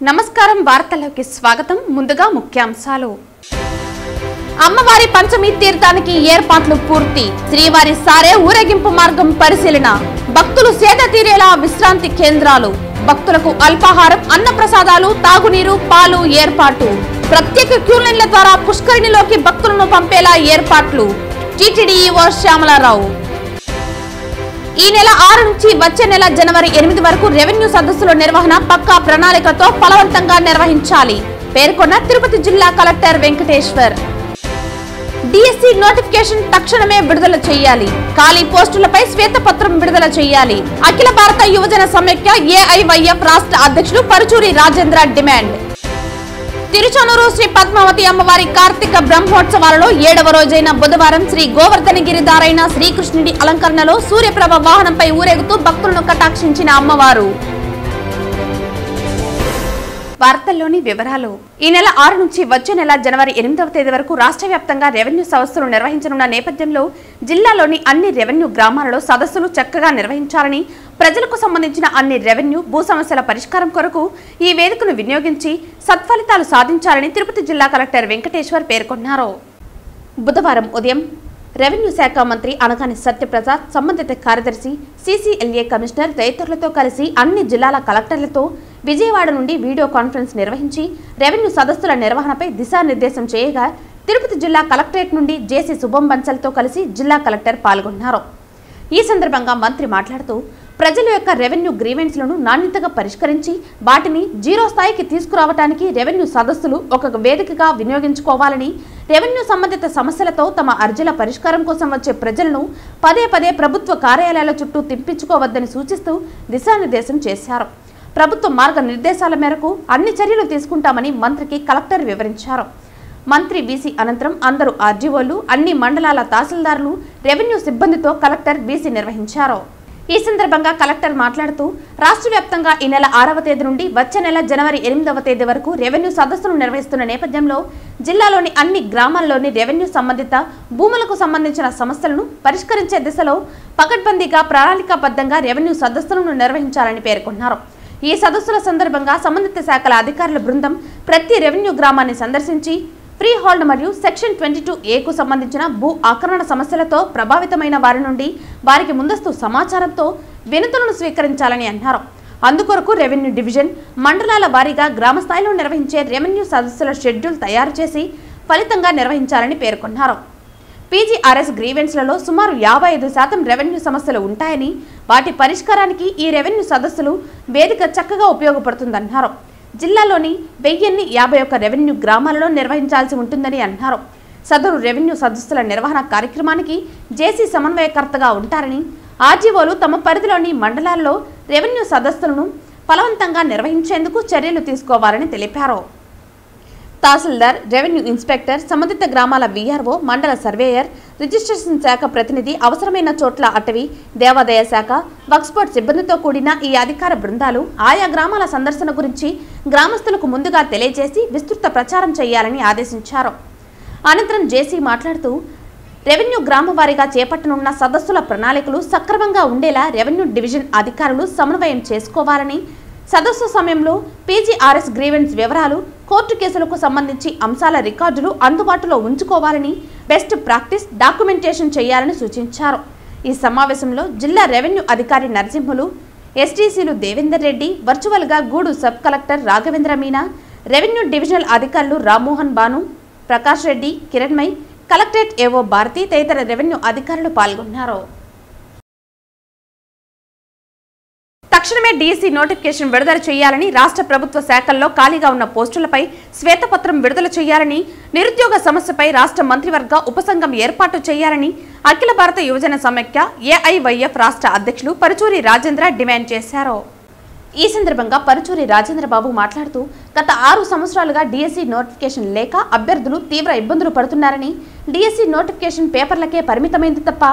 నమస్కారం వార్తల్లోకి స్వాగతం ముందుగా ముఖ్యాంశాలు అమ్మవారి పంచమి తీర్థానికి ఏర్పాట్లు పూర్తి శ్రీవారి సారే ఊరేగింపు మార్గం పరిశీలన భక్తులు సేద తీరేలా విశ్రాంతి కేంద్రాలు భక్తులకు అల్పాహారం అన్నప్రసాదాలు తాగునీరు పాలు ఏర్పాటు ప్రత్యేక క్యూ లైన్ల ద్వారా పుష్కరిణిలోకి భక్తులను పంపేలా ఏర్పాట్లు టీటీడీ ఈవో శ్యామలారావు ఈ నెల 6 నుంచి వచ్చే నెల జనవరి 8 వరకు రెవెన్యూ సదస్సుల నిర్వహణ పక్కా ప్రణాళికతో ఫలవంతంగా నిర్వహించాలి పేర్కొన్న తిరుపతి జిల్లా కలెక్టర్ వెంకటేశ్వర్ డిఎస్సి నోటిఫికేషన్ తక్షణమే విడుదల చేయాలి ఖాళీ పోస్టులపై శ్వేతపత్రం విడుదల చేయాలి అఖిల భారత యువజన సమైక్య ఏఐవైఎఫ్ రాష్ట్ర అధ్యక్షులు పరుచూరి రాజేంద్ర డిమాండ్ తిరుచానూరు శ్రీ పద్మావతి అమ్మవారి కార్తీక బ్రహ్మోత్సవాలలో 7వ రోజైన బుధవారం శ్రీ గోవర్ధనగిరిదారైన శ్రీకృష్ణుడి అలంకరణలో సూర్యప్రభ వాహనంపై ఊరేగుతూ భక్తులను కటాక్షించిన అమ్మవారు. వార్తల్లోని వివరాలు ఈ నెల 6 నుంచి వచ్చే నెల జనవరి 8వ తేదీ వరకు రాష్ట్ర వ్యాప్తంగా రెవెన్యూ సదస్సులు నిర్వహించనున్న నేపథ్యంలో జిల్లాలోని అన్ని రెవెన్యూ గ్రామాలలో సదస్సులు చక్కగా నిర్వహించాలని ప్రజలకు సంబంధించిన అన్ని రెవెన్యూ భూ సమస్యల పరిష్కారం కొరకు ఈ వేదికను వినియోగించి సత్ఫలితాలు సాధించాలని తిరుపతి జిల్లా కలెక్టర్ వెంకటేశ్వర్ పేర్కొన్నారు. బుధవారం ఉదయం రెవెన్యూ శాఖ మంత్రి అనగాని సత్యప్రసాద్ సంబంధిత కార్యదర్శి సిసిఎల్ఏ కమిషనర్ తదితరులతో కలిసి అన్ని జిల్లాల కలెక్టర్లతో విజయవాడ నుండి వీడియో కాన్ఫరెన్స్ నిర్వహించి రెవెన్యూ సదస్సుల నిర్వహణపై దిశానిర్దేశం చేయగా తిరుపతి జిల్లా కలెక్టరేట్ నుండి జేసీ శుభం బన్సల్తో కలిసి జిల్లా కలెక్టర్ పాల్గొన్నారు. ఈ సందర్భంగా మంత్రి మాట్లాడుతూ ప్రజల యొక్క రెవెన్యూ గ్రీవెన్స్లను నాణ్యతగా పరిష్కరించి వాటిని జీరో స్థాయికి తీసుకురావడానికి రెవెన్యూ సదస్సులు ఒక వేదికగా వినియోగించుకోవాలని రెవెన్యూ సంబంధిత సమస్యలతో తమ అర్జీల పరిష్కారం కోసం వచ్చే ప్రజలను పదే పదే ప్రభుత్వ కార్యాలయాల చుట్టూ తిప్పించుకోవద్దని సూచిస్తూ దిశానిర్దేశం చేశారు. ప్రభుత్వ మార్గనిర్దేశాల మేరకు అన్ని చర్యలు తీసుకుంటామని మంత్రికి కలెక్టర్ వివరించారు. మంత్రి వీసీ అనంతరం అందరూ ఆర్జీఓలు అన్ని మండలాల తహసీల్దార్లు రెవెన్యూ సిబ్బందితో కలెక్టర్ వీసీ నిర్వహించారు. ఈ సందర్భంగా కలెక్టర్ మాట్లాడుతూ రాష్ట్ర వ్యాప్తంగా ఈ నెల 6వ తేదీ నుండి వచ్చే నెల జనవరి 8వ తేదీ వరకు రెవెన్యూ సదస్సులు నిర్వహిస్తున్న నేపథ్యంలో జిల్లాలోని అన్ని గ్రామాల్లోని రెవెన్యూ సంబంధిత భూములకు సంబంధించిన సమస్యలను పరిష్కరించే దిశలో పకడ్బందీగా ప్రణాళికాబద్ధంగా రెవెన్యూ సదస్సులను నిర్వహించాలని పేర్కొన్నారు. ఈ సదస్సుల సందర్భంగా సంబంధిత శాఖల అధికారుల బృందం ప్రతి రెవెన్యూ గ్రామాన్ని సందర్శించి ఫ్రీ హోల్డ్ మరియు సెక్షన్ 22A సంబంధించిన భూ ఆక్రమణ సమస్యలతో ప్రభావితమైన వారి నుండి వారికి ముందస్తు సమాచారంతో వినతులను స్వీకరించాలని అన్నారు. అందుకొరకు రెవెన్యూ డివిజన్ మండలాల వారీగా గ్రామ స్థాయిలో నిర్వహించే రెవెన్యూ సదస్సుల షెడ్యూల్ తయారు చేసి ఫలితంగా నిర్వహించాలని పేర్కొన్నారు. పీజీఆర్ఎస్ గ్రీవెన్స్లలో సుమారు 55% రెవెన్యూ సమస్యలు ఉంటాయని వాటి పరిష్కారానికి ఈ రెవెన్యూ సదస్సులు వేదిక చక్కగా ఉపయోగపడుతుందన్నారు. జిల్లాలోని 1051 రెవెన్యూ గ్రామాలలో నిర్వహించాల్సి ఉంటుందని అన్నారు. సదరు రెవెన్యూ సదస్సుల నిర్వహణ కార్యక్రమానికి జేసీ సమన్వయకర్తగా ఉంటారని ఆర్జీఓలు తమ పరిధిలోని మండలాల్లో రెవెన్యూ సదస్సులను ఫలవంతంగా నిర్వహించేందుకు చర్యలు తీసుకోవాలని తెలిపారు. తహసీల్దార్ రెవెన్యూ ఇన్స్పెక్టర్ సంబంధిత గ్రామాల వీఆర్ఓ మండల సర్వేయర్ రిజిస్ట్రేషన్ శాఖ ప్రతినిధి అవసరమైన చోట్ల అటవీ దేవాదాయ శాఖ వక్స్పోర్ట్ సిబ్బందితో కూడిన ఈ అధికార బృందాలు ఆయా గ్రామాల సందర్శన గురించి గ్రామస్తులకు ముందుగా తెలియజేసి విస్తృత ప్రచారం చేయాలని ఆదేశించారు. అనంతరం జేసీ మాట్లాడుతూ రెవెన్యూ గ్రామ వారీగా చేపట్టనున్న సదస్సుల ప్రణాళికలు సక్రమంగా ఉండేలా రెవెన్యూ డివిజన్ అధికారులు సమన్వయం చేసుకోవాలని సదస్సు సమయంలో పీజీఆర్ఎస్ గ్రీవెన్స్ వివరాలు కోర్టు కేసులకు సంబంధించి అంశాల రికార్డులు అందుబాటులో ఉంచుకోవాలని బెస్ట్ ప్రాక్టీస్ డాక్యుమెంటేషన్ చేయాలని సూచించారు. ఈ సమావేశంలో జిల్లా రెవెన్యూ అధికారి నరసింహులు ఎస్టీసీలు దేవేందర్ రెడ్డి వర్చువల్గా గూడు sub collector Raghavendra Meena revenue divisional అధికారులు రామ్మోహన్ బాను ప్రకాష్ రెడ్డి కిరణ్మయ్ కలెక్టరేట్ ఏవో భారతి తదితర రెవెన్యూ అధికారులు పాల్గొన్నారు. తక్షణమే డిఎస్సి నోటిఫికేషన్ విడుదల చేయాలని రాష్ట్ర ప్రభుత్వ శాఖల్లో ఖాళీగా ఉన్న పోస్టులపై శ్వేతపత్రం విడుదల చేయాలని నిరుద్యోగ సమస్యపై రాష్ట్ర మంత్రివర్గ ఉపసంఘం ఏర్పాటు చేయాలని అఖిల భారత యువజన సమైక్య ఏఐవైఎఫ్ రాష్ట్ర అధ్యక్షులు పరుచూరి రాజేంద్ర డిమాండ్ చేశారు. ఈ సందర్భంగా పరుచూరి రాజేంద్రబాబు మాట్లాడుతూ గత 6 సంవత్సరాలుగా డిఎస్సి నోటిఫికేషన్ లేక అభ్యర్థులు తీవ్ర ఇబ్బందులు పడుతున్నారని డిఎస్సి నోటిఫికేషన్ పేపర్లకే పరిమితమైంది తప్ప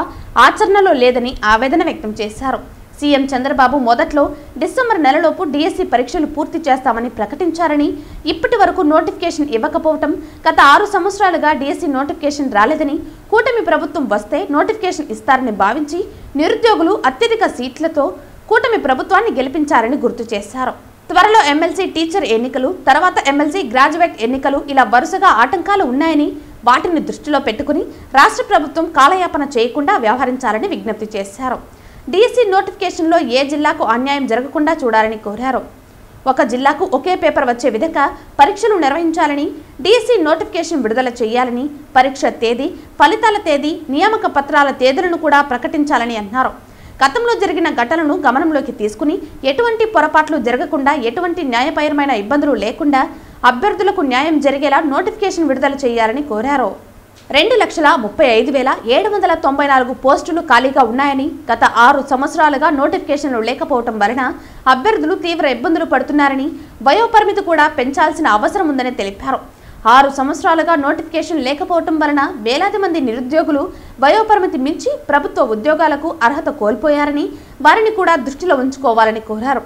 ఆచరణలో లేదని ఆవేదన వ్యక్తం చేశారు. సీఎం చంద్రబాబు మొదట్లో డిసెంబర్ నెలలోపు డిఎస్సి పరీక్షలు పూర్తి చేస్తామని ప్రకటించారని ఇప్పటి వరకు నోటిఫికేషన్ ఇవ్వకపోవటం గత 6 సంవత్సరాలుగా డిఎస్సి నోటిఫికేషన్ రాలేదని కూటమి ప్రభుత్వం వస్తే నోటిఫికేషన్ ఇస్తారని భావించి నిరుద్యోగులు అత్యధిక సీట్లతో కూటమి ప్రభుత్వాన్ని గెలిపించారని గుర్తు చేశారు. త్వరలో ఎమ్మెల్సీ టీచర్ ఎన్నికలు, తర్వాత ఎమ్మెల్సీ గ్రాడ్యుయేట్ ఎన్నికలు ఇలా వరుసగా ఆటంకాలు ఉన్నాయని వాటిని దృష్టిలో పెట్టుకుని రాష్ట్ర ప్రభుత్వం కాలయాపన చేయకుండా వ్యవహరించాలని విజ్ఞప్తి చేశారు. డిఎస్సి నోటిఫికేషన్లో ఏ జిల్లాకు అన్యాయం జరగకుండా చూడాలని కోరారు. ఒక జిల్లాకు ఒకే పేపర్ వచ్చే విధంగా పరీక్షలు నిర్వహించాలని, డిఎస్సి నోటిఫికేషన్ విడుదల చేయాలని, పరీక్ష తేదీ, ఫలితాల తేదీ, నియామక పత్రాల తేదీలను కూడా ప్రకటించాలని అన్నారు. గతంలో జరిగిన ఘటనలను గమనంలోకి తీసుకుని ఎటువంటి పొరపాట్లు జరగకుండా, ఎటువంటి న్యాయపరమైన ఇబ్బందులు లేకుండా అభ్యర్థులకు న్యాయం జరిగేలా నోటిఫికేషన్ విడుదల చేయాలని కోరారు. 2,35,794 పోస్టులు ఖాళీగా ఉన్నాయని, గత 6 సంవత్సరాలుగా నోటిఫికేషన్లు లేకపోవడం వలన అభ్యర్థులు తీవ్ర ఇబ్బందులు పడుతున్నారని, వయోపరిమితి కూడా పెంచాల్సిన అవసరం ఉందని తెలిపారు. 6 సంవత్సరాలుగా నోటిఫికేషన్ లేకపోవడం వలన వేలాది మంది నిరుద్యోగులు వయోపరిమితి మించి ప్రభుత్వ ఉద్యోగాలకు అర్హత కోల్పోయారని, వారిని కూడా దృష్టిలో ఉంచుకోవాలని కోరారు.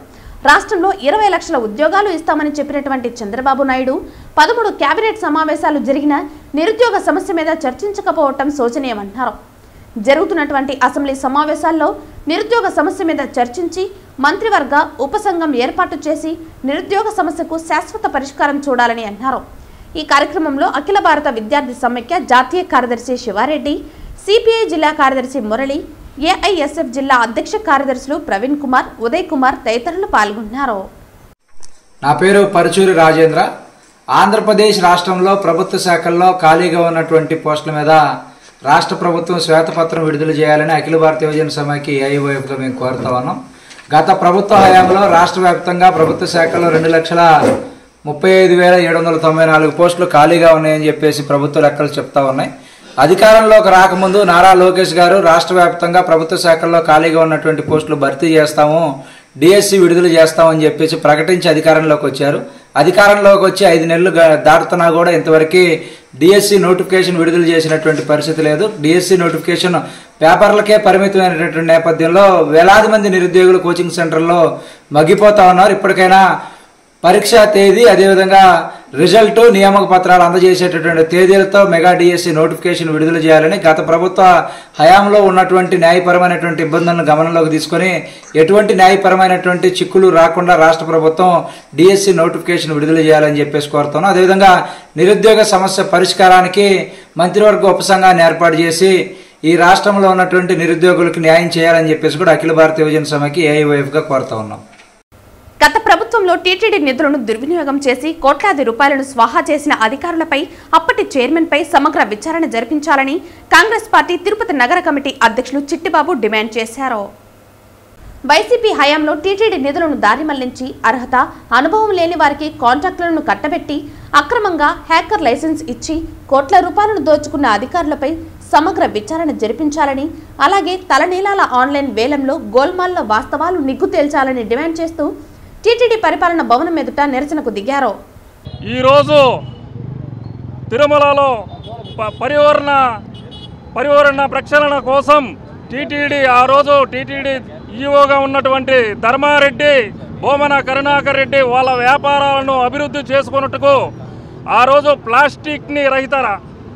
రాష్ట్రంలో 20 లక్షల ఉద్యోగాలు ఇస్తామని చెప్పినటువంటి చంద్రబాబు నాయుడు 13 కేబినెట్ సమావేశాలు జరిగినా నిరుద్యోగ సమస్య మీద చర్చించకపోవటం శోచనీయమన్నారు. జరుగుతున్నటువంటి అసెంబ్లీ సమావేశాల్లో నిరుద్యోగ సమస్య మీద చర్చించి మంత్రివర్గ ఉపసంఘం ఏర్పాటు చేసి నిరుద్యోగ సమస్యకు శాశ్వత పరిష్కారం చూడాలని అన్నారు. ఈ కార్యక్రమంలో అఖిల భారత విద్యార్థి సమైక్య జాతీయ కార్యదర్శి శివారెడ్డి, సిపిఐ జిల్లా కార్యదర్శి మురళి, ఏఐఎస్ఎఫ్ జిల్లా అధ్యక్ష కార్యదర్శులు ప్రవీణ్ కుమార్, ఉదయ్ కుమార్ తదితరులు పాల్గొన్నారు. నా పేరు పరుచూరి రాజేంద్ర. ఆంధ్రప్రదేశ్ రాష్ట్రంలో ప్రభుత్వ శాఖల్లో ఖాళీగా ఉన్నటువంటి పోస్టుల మీద రాష్ట్ర ప్రభుత్వం శ్వేతపత్రం విడుదల చేయాలని అఖిల భారత యువజన సమైక్య ఏఐవైఎఫ్గా మేము కోరుతా ఉన్నాం. గత ప్రభుత్వ హయాంలో రాష్ట్ర వ్యాప్తంగా ప్రభుత్వ శాఖల్లో 2,35,794 పోస్టులు ఖాళీగా ఉన్నాయని చెప్పేసి ప్రభుత్వ లెక్కలు చెప్తా ఉన్నాయి. అధికారంలోకి రాకముందు నారా లోకేష్ గారు రాష్ట్ర వ్యాప్తంగా ప్రభుత్వ శాఖల్లో ఖాళీగా ఉన్నటువంటి పోస్టులు భర్తీ చేస్తాము, డిఎస్సి విడుదల చేస్తామని చెప్పేసి ప్రకటించి అధికారంలోకి వచ్చారు. అధికారంలోకి వచ్చి 5 నెలలు దాటుతున్నా కూడా ఇంతవరకు డిఎస్సి నోటిఫికేషన్ విడుదల చేసినటువంటి పరిస్థితి లేదు. డిఎస్సి నోటిఫికేషన్ పేపర్లకే పరిమితమైనటువంటి నేపథ్యంలో వేలాది మంది నిరుద్యోగులు కోచింగ్ సెంటర్లో మగ్గిపోతా ఉన్నారు. ఇప్పటికైనా పరీక్షా తేదీ, అదేవిధంగా రిజల్ట్, నియామక పత్రాలు అందజేసేటటువంటి తేదీలతో మెగా డిఎస్సి నోటిఫికేషన్ విడుదల చేయాలని, గత ప్రభుత్వ హయాంలో ఉన్నటువంటి న్యాయపరమైనటువంటి ఇబ్బందులను గమనంలోకి తీసుకొని ఎటువంటి న్యాయపరమైనటువంటి చిక్కులు రాకుండా రాష్ట్ర ప్రభుత్వం డిఎస్సి నోటిఫికేషన్ విడుదల చేయాలని చెప్పేసి కోరుతున్నాం. అదేవిధంగా నిరుద్యోగ సమస్య పరిష్కారానికి మంత్రివర్గ ఉపసంఘాన్ని ఏర్పాటు చేసి ఈ రాష్ట్రంలో ఉన్నటువంటి నిరుద్యోగులకు న్యాయం చేయాలని చెప్పేసి కూడా అఖిల భారత యువజన సమైక్య ఏఐవైఎఫ్గా కోరుతా ఉన్నాం. గత ప్రభుత్వంలో టీటీడీ నిధులను దుర్వినియోగం చేసి కోట్లాది రూపాయలను స్వాహా చేసిన అధికారులపై, అప్పటి చైర్మన్పై సమగ్ర విచారణ జరిపించాలని కాంగ్రెస్ పార్టీ తిరుపతి నగర కమిటీ అధ్యక్షులు చిట్టిబాబు డిమాండ్ చేశారు. వైసీపీ హయాంలో టీటీడీ నిధులను దారి మళ్లించి అర్హత, అనుభవం లేని వారికి కాంట్రాక్టులను కట్టబెట్టి అక్రమంగా హ్యాకర్ లైసెన్స్ ఇచ్చి కోట్ల రూపాయలను దోచుకున్న అధికారులపై సమగ్ర విచారణ జరిపించాలని, అలాగే తలనీలాల ఆన్లైన్ వేలంలో గోల్మాల్ల వాస్తవాలు నిగ్గు తేల్చాలని డిమాండ్ చేస్తూ టీటీడీ పరిపాలన భవనం ఎదుట నిరసనకు దిగారు. ఈరోజు తిరుమలలో పరివర్తన ప్రక్షాళన కోసం టీటీడీ ఆ రోజు టీటీడీ ఈఓగా ఉన్నటువంటి ధర్మారెడ్డి, బోమన కరుణాకర్ రెడ్డి వాళ్ళ వ్యాపారాలను అభివృద్ధి చేసుకున్నట్టుకు ఆ రోజు ప్లాస్టిక్ని రహిత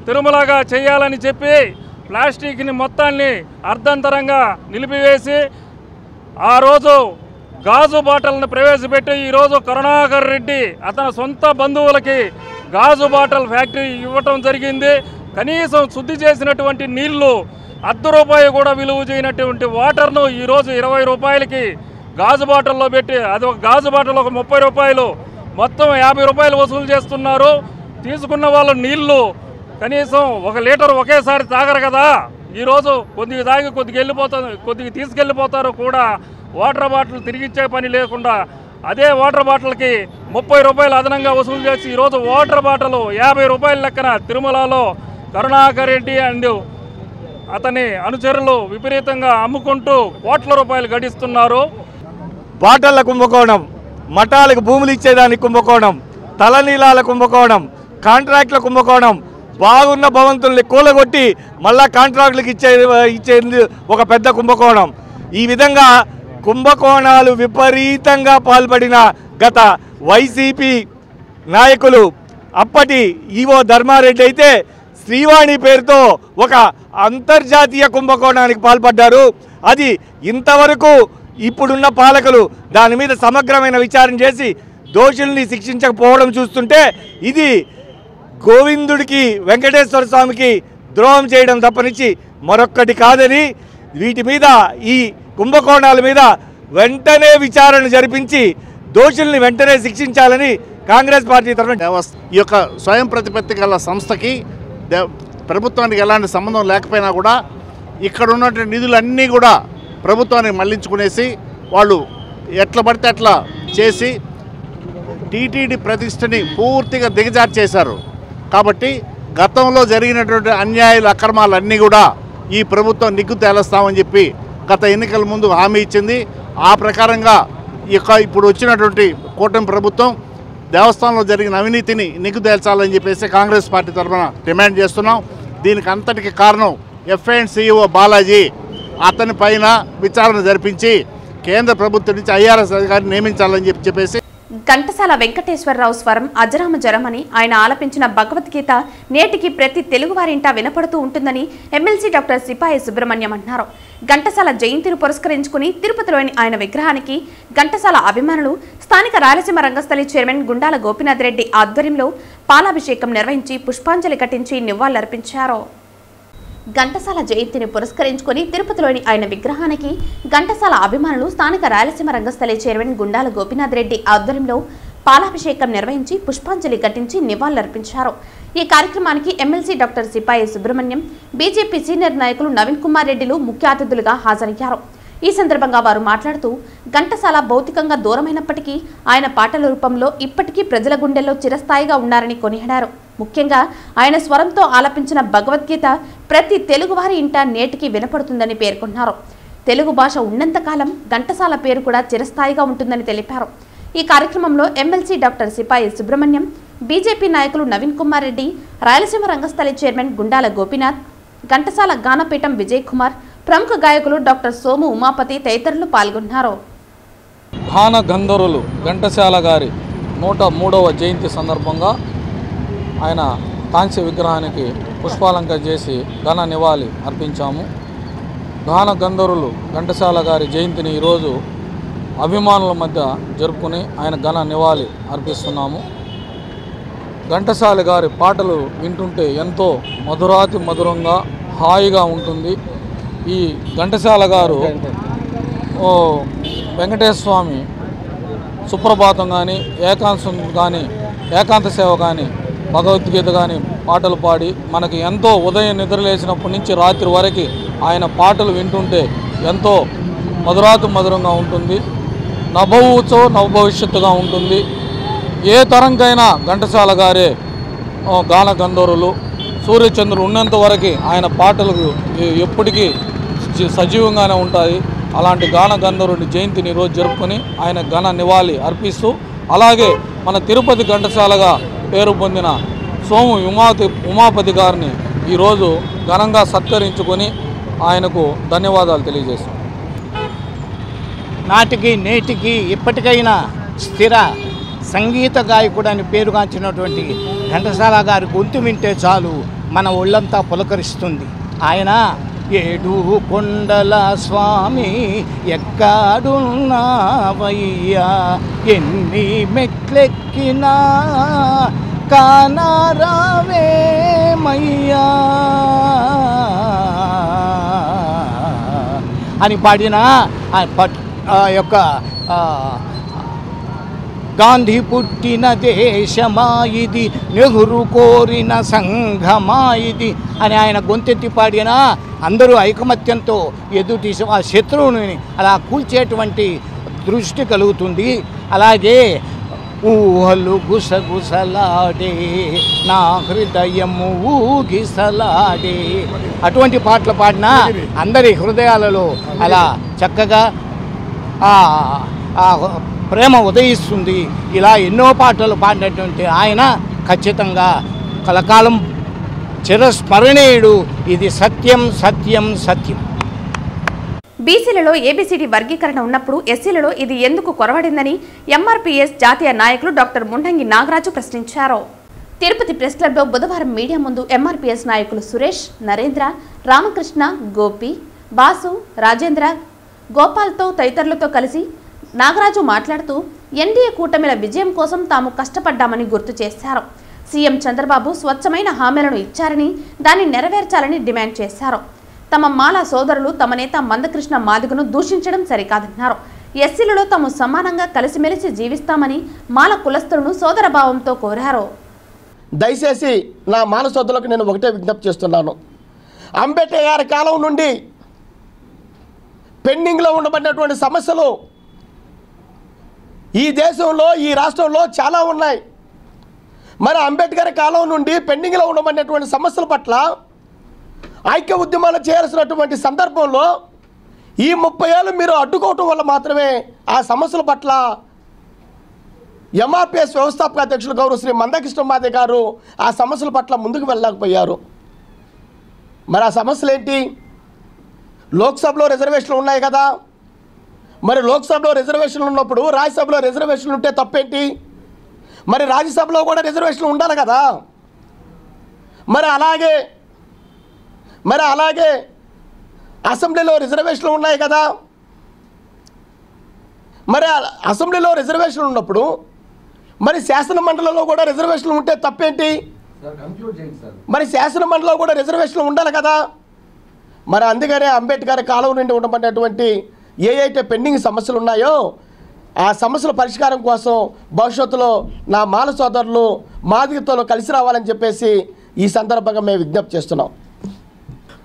తిరుమలగా చేయాలని చెప్పి ప్లాస్టిక్ని మొత్తాన్ని అర్ధంతరంగా నిలిపివేసి ఆ రోజు గాజు బాటలను ప్రవేశపెట్టి ఈరోజు కరుణాకర్ రెడ్డి అతని సొంత బంధువులకి గాజు బాటల్ ఫ్యాక్టరీ ఇవ్వటం జరిగింది. కనీసం శుద్ధి చేసినటువంటి నీళ్లు ₹1 కూడా విలువ చేయనటువంటి వాటర్ను ఈరోజు 20 రూపాయలకి గాజు బాటల్లో పెట్టి, అది ఒక గాజు బాటల్ ఒక 30 రూపాయలు, మొత్తం 50 రూపాయలు వసూలు చేస్తున్నారు. తీసుకున్న వాళ్ళు నీళ్లు కనీసం 1 లీటర్ ఒకేసారి తాగరు కదా. ఈరోజు కొద్దిగా తాగి కొద్దిగా తీసుకెళ్ళిపోతారు కూడా. వాటర్ బాటిల్ తిరిగిచ్చే పని లేకుండా అదే వాటర్ బాటిల్కి 30 రూపాయలు అదనంగా వసూలు చేసి ఈరోజు వాటర్ బాటిల్ 50 రూపాయల లెక్కన తిరుమలలో కరుణాకర్ రెడ్డి అండ్ అతని అనుచరులు విపరీతంగా అమ్ముకుంటూ కోట్ల రూపాయలు గడిస్తున్నారు. బాటళ్ల కుంభకోణం, మఠాలకు భూములు ఇచ్చేదానికి కుంభకోణం, తలనీలాల కుంభకోణం, కాంట్రాక్టుల కుంభకోణం, బాగున్న భవంతుల్ని కూలగొట్టి మళ్ళా కాంట్రాక్టులకు ఇచ్చేది ఒక పెద్ద కుంభకోణం. ఈ విధంగా కుంభకోణాలు విపరీతంగా పాల్పడిన గత వైసీపీ నాయకులు, అప్పటి ఈవో ధర్మారెడ్డి అయితే శ్రీవాణి పేరుతో ఒక అంతర్జాతీయ కుంభకోణానికి పాల్పడ్డారు. అది ఇంతవరకు ఇప్పుడున్న పాలకులు దాని మీద సమగ్రమైన విచారణ చేసి దోషుల్ని శిక్షించకపోవడం చూస్తుంటే ఇది గోవిందుడికి వెంకటేశ్వర స్వామికి ద్రోహం చేయడం తప్పనిచ్చి మరొక్కటి కాదని, వీటి మీద ఈ కుంభకోణాల మీద వెంటనే విచారణ జరిపించి దోషుల్ని వెంటనే శిక్షించాలని కాంగ్రెస్ పార్టీ తరఫున ఈ యొక్క స్వయం ప్రతిపత్తి గల సంస్థకి ప్రభుత్వానికి ఎలాంటి సంబంధం లేకపోయినా కూడా ఇక్కడ ఉన్నటువంటి నిధులన్నీ కూడా ప్రభుత్వానికి మళ్లించుకునేసి వాళ్ళు ఎట్లా పడితే అట్లా చేసి టీటీడీ ప్రతిష్టని పూర్తిగా దిగజార్చి చేశారు. కాబట్టి గతంలో జరిగినటువంటి అన్యాయాలు అక్రమాలన్నీ కూడా ఈ ప్రభుత్వం నిగ్గు తేలుస్తామని చెప్పి గత ఎన్నికల ముందు హామీ ఇచ్చింది. ఆ ప్రకారంగా ఇప్పుడు వచ్చినటువంటి కూటమి ప్రభుత్వం దేవస్థానంలో జరిగిన అవినీతిని నిగ్గు తేల్చాలని చెప్పేసి కాంగ్రెస్ పార్టీ తరఫున డిమాండ్ చేస్తున్నాం. దీనికి అంతటికి కారణం ఎఫ్ఐఎన్ CEO బాలాజీ. అతని పైన విచారణ జరిపించి కేంద్ర ప్రభుత్వం నుంచి IRS అధికారిని నియమించాలని చెప్పేసి. ఘంటసాల వెంకటేశ్వరరావు స్వరం అజరామ జరమని ఆయన ఆలపించిన భగవద్గీత నేటికి ప్రతి తెలుగువారింట వినపడుతూ ఉంటుందని ఎమ్మెల్సీ డాక్టర్ సిపాయి సుబ్రహ్మణ్యం అన్నారు. ఘంటసాల జయంతిని పురస్కరించుకుని తిరుపతిలోని ఆయన విగ్రహానికి ఘంటసాల అభిమానులు స్థానిక రాయలసీమ రంగస్థలి చైర్మన్ గుండాల గోపీనాథ్ రెడ్డి ఆధ్వర్యంలో పాలాభిషేకం నిర్వహించి పుష్పాంజలి ఘటించి నివాళులర్పించారు. ఘంటసాల జయంతిని పురస్కరించుకుని తిరుపతిలోని ఆయన విగ్రహానికి ఘంటసాల అభిమానులు స్థానిక రాయలసీమ రంగస్థలి చైర్మన్ గుండాల గోపీనాథ్ రెడ్డి ఆధ్వర్యంలో పాలాభిషేకం నిర్వహించి పుష్పాంజలి ఘటించి నివాళులర్పించారు. ఈ కార్యక్రమానికి ఎమ్మెల్సీ డాక్టర్ సిపాయి సుబ్రహ్మణ్యం, బీజేపీ సీనియర్ నాయకులు నవీన్ కుమార్ రెడ్డిలు ముఖ్య అతిథులుగా హాజరయ్యారు. ఈ సందర్భంగా వారు మాట్లాడుతూ ఘంటసాల భౌతికంగా దూరమైనప్పటికీ ఆయన పాటల రూపంలో ఇప్పటికీ ప్రజల గుండెల్లో చిరస్థాయిగా ఉన్నారని కొనియాడారు. ముఖ్యంగా ఆయన స్వరంతో ఆలపించిన భగవద్గీత ప్రతి తెలుగువారి ఇంట నేటికి వినపడుతుందని పేర్కొన్నారు. తెలుగు భాష ఉన్నంతకాలం ఘంటసాల పేరు కూడా చిరస్థాయిగా ఉంటుందని తెలిపారు. ఈ కార్యక్రమంలో ఎమ్మెల్సీ డాక్టర్ సిపాయి సుబ్రహ్మణ్యం, బీజేపీ నాయకులు నవీన్ కుమార్ రెడ్డి, రాయలసీమ రంగస్థలి చైర్మన్ గుండాల గోపీనాథ్, ఘంటసాల గానపీఠం విజయ్ కుమార్, ప్రముఖ గాయకులు డాక్టర్ సోము ఉమాపతి తదితరులు పాల్గొన్నారు. గాన గంధర్వులు ఘంటసాల గారి 103వ జయంతి సందర్భంగా ఆయన కాంస్య విగ్రహానికి పుష్పాలంకరణ చేసి ఘన నివాళి అర్పించాము. గాన గంధర్వులు ఘంటసాల గారి జయంతిని ఈరోజు అభిమానుల మధ్య జరుపుకుని ఆయన ఘన నివాళి అర్పిస్తున్నాము. ఘంటసాల గారి పాటలు వింటుంటే ఎంతో మధురాతి మధురంగా హాయిగా ఉంటుంది. ఈ ఘంటసాల గారు వెంకటేశ్వర స్వామి సుప్రభాతం కానీ ఏకాంత సేవ కానీ భగవద్గీత కానీ పాటలు పాడి మనకి ఎంతో ఉదయం నిద్రలేసినప్పటి నుంచి రాత్రి వరకు ఆయన పాటలు వింటుంటే ఎంతో మధురాతి మధురంగా ఉంటుంది. నభూతో నవభవిష్యత్తుగా ఉంటుంది. ఏ తరంకైనా ఘంటసాల గారే గాన గంధర్వులు. సూర్యచంద్రుడు ఉన్నంత వరకు ఆయన పాటలు ఎప్పటికీ సజీవంగానే ఉంటాయి. అలాంటి గాన గంధర్వుడి జయంతిని ఈరోజు జరుపుకొని ఆయన ఘన నివాళి అర్పిస్తూ, అలాగే మన తిరుపతి ఘంటసాలగా పేరు పొందిన సోము ఉమాపతి గారిని ఈరోజు ఘనంగా సత్కరించుకొని ఆయనకు ధన్యవాదాలు తెలియజేస్తాం. నాటికి నేటికి ఇప్పటికైనా స్థిర సంగీత గాయకుడు అని పేరుగాంచినటువంటి ఘంటసాల గారి గొంతు వింటే చాలు మన ఒళ్ళంతా పులకరిస్తుంది. ఆయన ఏడు కొండల స్వామి ఎక్కడున్నావయ్యా, ఎన్ని మెట్లెక్కినా కానరావేమయ్యా అని పాడిన ఆ యొక్క గాంధీ పుట్టిన దేశమా ఇది, నెహ్రూ కోరిన సంఘమా ఇది అని ఆయన గొంతెత్తి పాడినా అందరూ ఐకమత్యంతో ఎదుటి ఆ శత్రువుని అలా కూల్చేటువంటి దృష్టి కలుగుతుంది. అలాగే ఊహలు గుసగుసలాడే నా హృదయము ఊగిసలాడే అటువంటి పాటలు పాడినా అందరి హృదయాలలో అలా చక్కగా ప్రేమ ఉదయిస్తుంది. ఇలా ఎన్నో పాటలు పాడినటువంటి ఆయన ఖచ్చితంగా కలకాలం చిరస్మరణీయుడు. ఇది సత్యం సత్యం సత్యం. బీసీలలో ఏబీసీడీ వర్గీకరణ ఉన్నప్పుడు ఎస్సీలలో ఇది ఎందుకు కొరవడిందని ఎంఆర్పీఎస్ జాతీయ నాయకులు డాక్టర్ ముండంగి నాగరాజు ప్రశ్నించారు. తిరుపతి ప్రెస్ క్లబ్లో బుధవారం మీడియా ముందు ఎంఆర్పీఎస్ నాయకులు సురేష్, నరేంద్ర, రామకృష్ణ, గోపి, బాసు, రాజేంద్ర, గోపాల్తో తదితరులతో కలిసి నాగరాజు మాట్లాడుతూ ఎన్డీఏ కూటమిల విజయం కోసం తాము కష్టపడ్డామని గుర్తు చేశారు. సీఎం చంద్రబాబు స్వచ్ఛమైన హామీలను ఇచ్చారని దాన్ని నెరవేర్చాలని డిమాండ్ చేశారు. తమ మాల సోదరులు తమ నేత మందకృష్ణ మాదిగను దూషించడం సరికాదన్నారు. ఎస్సీలలో తాము సమానంగా కలిసిమెలిసి జీవిస్తామని మాల కులస్తులను సోదరభావంతో కోరారు. దయచేసి నా మాల సోదరులకు నేను ఒకటే విజ్ఞప్తి చేస్తున్నాను. అంబేద్కర్ గారి కాలం నుండి పెండింగ్లో ఉండబడినటువంటి సమస్యలు ఈ దేశంలో ఈ రాష్ట్రంలో చాలా ఉన్నాయి. మరి అంబేద్కర్ కాలం నుండి పెండింగ్లో ఉండబడినటువంటి సమస్యల పట్ల ఐక్య ఉద్యమాలు చేయాల్సినటువంటి సందర్భంలో ఈ 30 ఏళ్ళు మీరు అడ్డుకోవటం వల్ల మాత్రమే ఆ సమస్యల పట్ల ఎంఆర్పిఎస్ వ్యవస్థాపక అధ్యక్షులు గౌరవ శ్రీ మందకృష్ణ మాదిగ గారు ఆ సమస్యల పట్ల ముందుకు వెళ్ళలేకపోయారు. మరి ఆ సమస్యలు ఏంటి? లోక్సభలో రిజర్వేషన్లు ఉన్నాయి కదా, మరి లోక్సభలో రిజర్వేషన్లు ఉన్నప్పుడు రాజ్యసభలో రిజర్వేషన్లు ఉంటే తప్పేంటి? మరి రాజ్యసభలో కూడా రిజర్వేషన్లు ఉండాలి కదా. మరి అలాగే అసెంబ్లీలో రిజర్వేషన్లు ఉన్నాయి కదా. మరి అసెంబ్లీలో రిజర్వేషన్లు ఉన్నప్పుడు మరి శాసన మండలిలో కూడా రిజర్వేషన్లు ఉంటే తప్పేంటి? మరి శాసన మండలిలో కూడా రిజర్వేషన్లు ఉండాలి కదా. మరి అందుకనే అంబేద్కర్ కాలం నుండి ఉండబడినటువంటి ఏవైతే పెండింగ్ సమస్యలు ఉన్నాయో ఆ సమస్యల పరిష్కారం కోసం భవిష్యత్తులో నా మాల సోదరులు మాదిగతో కలిసి రావాలని చెప్పేసి ఈ సందర్భంగా మేము విజ్ఞప్తి చేస్తున్నాం.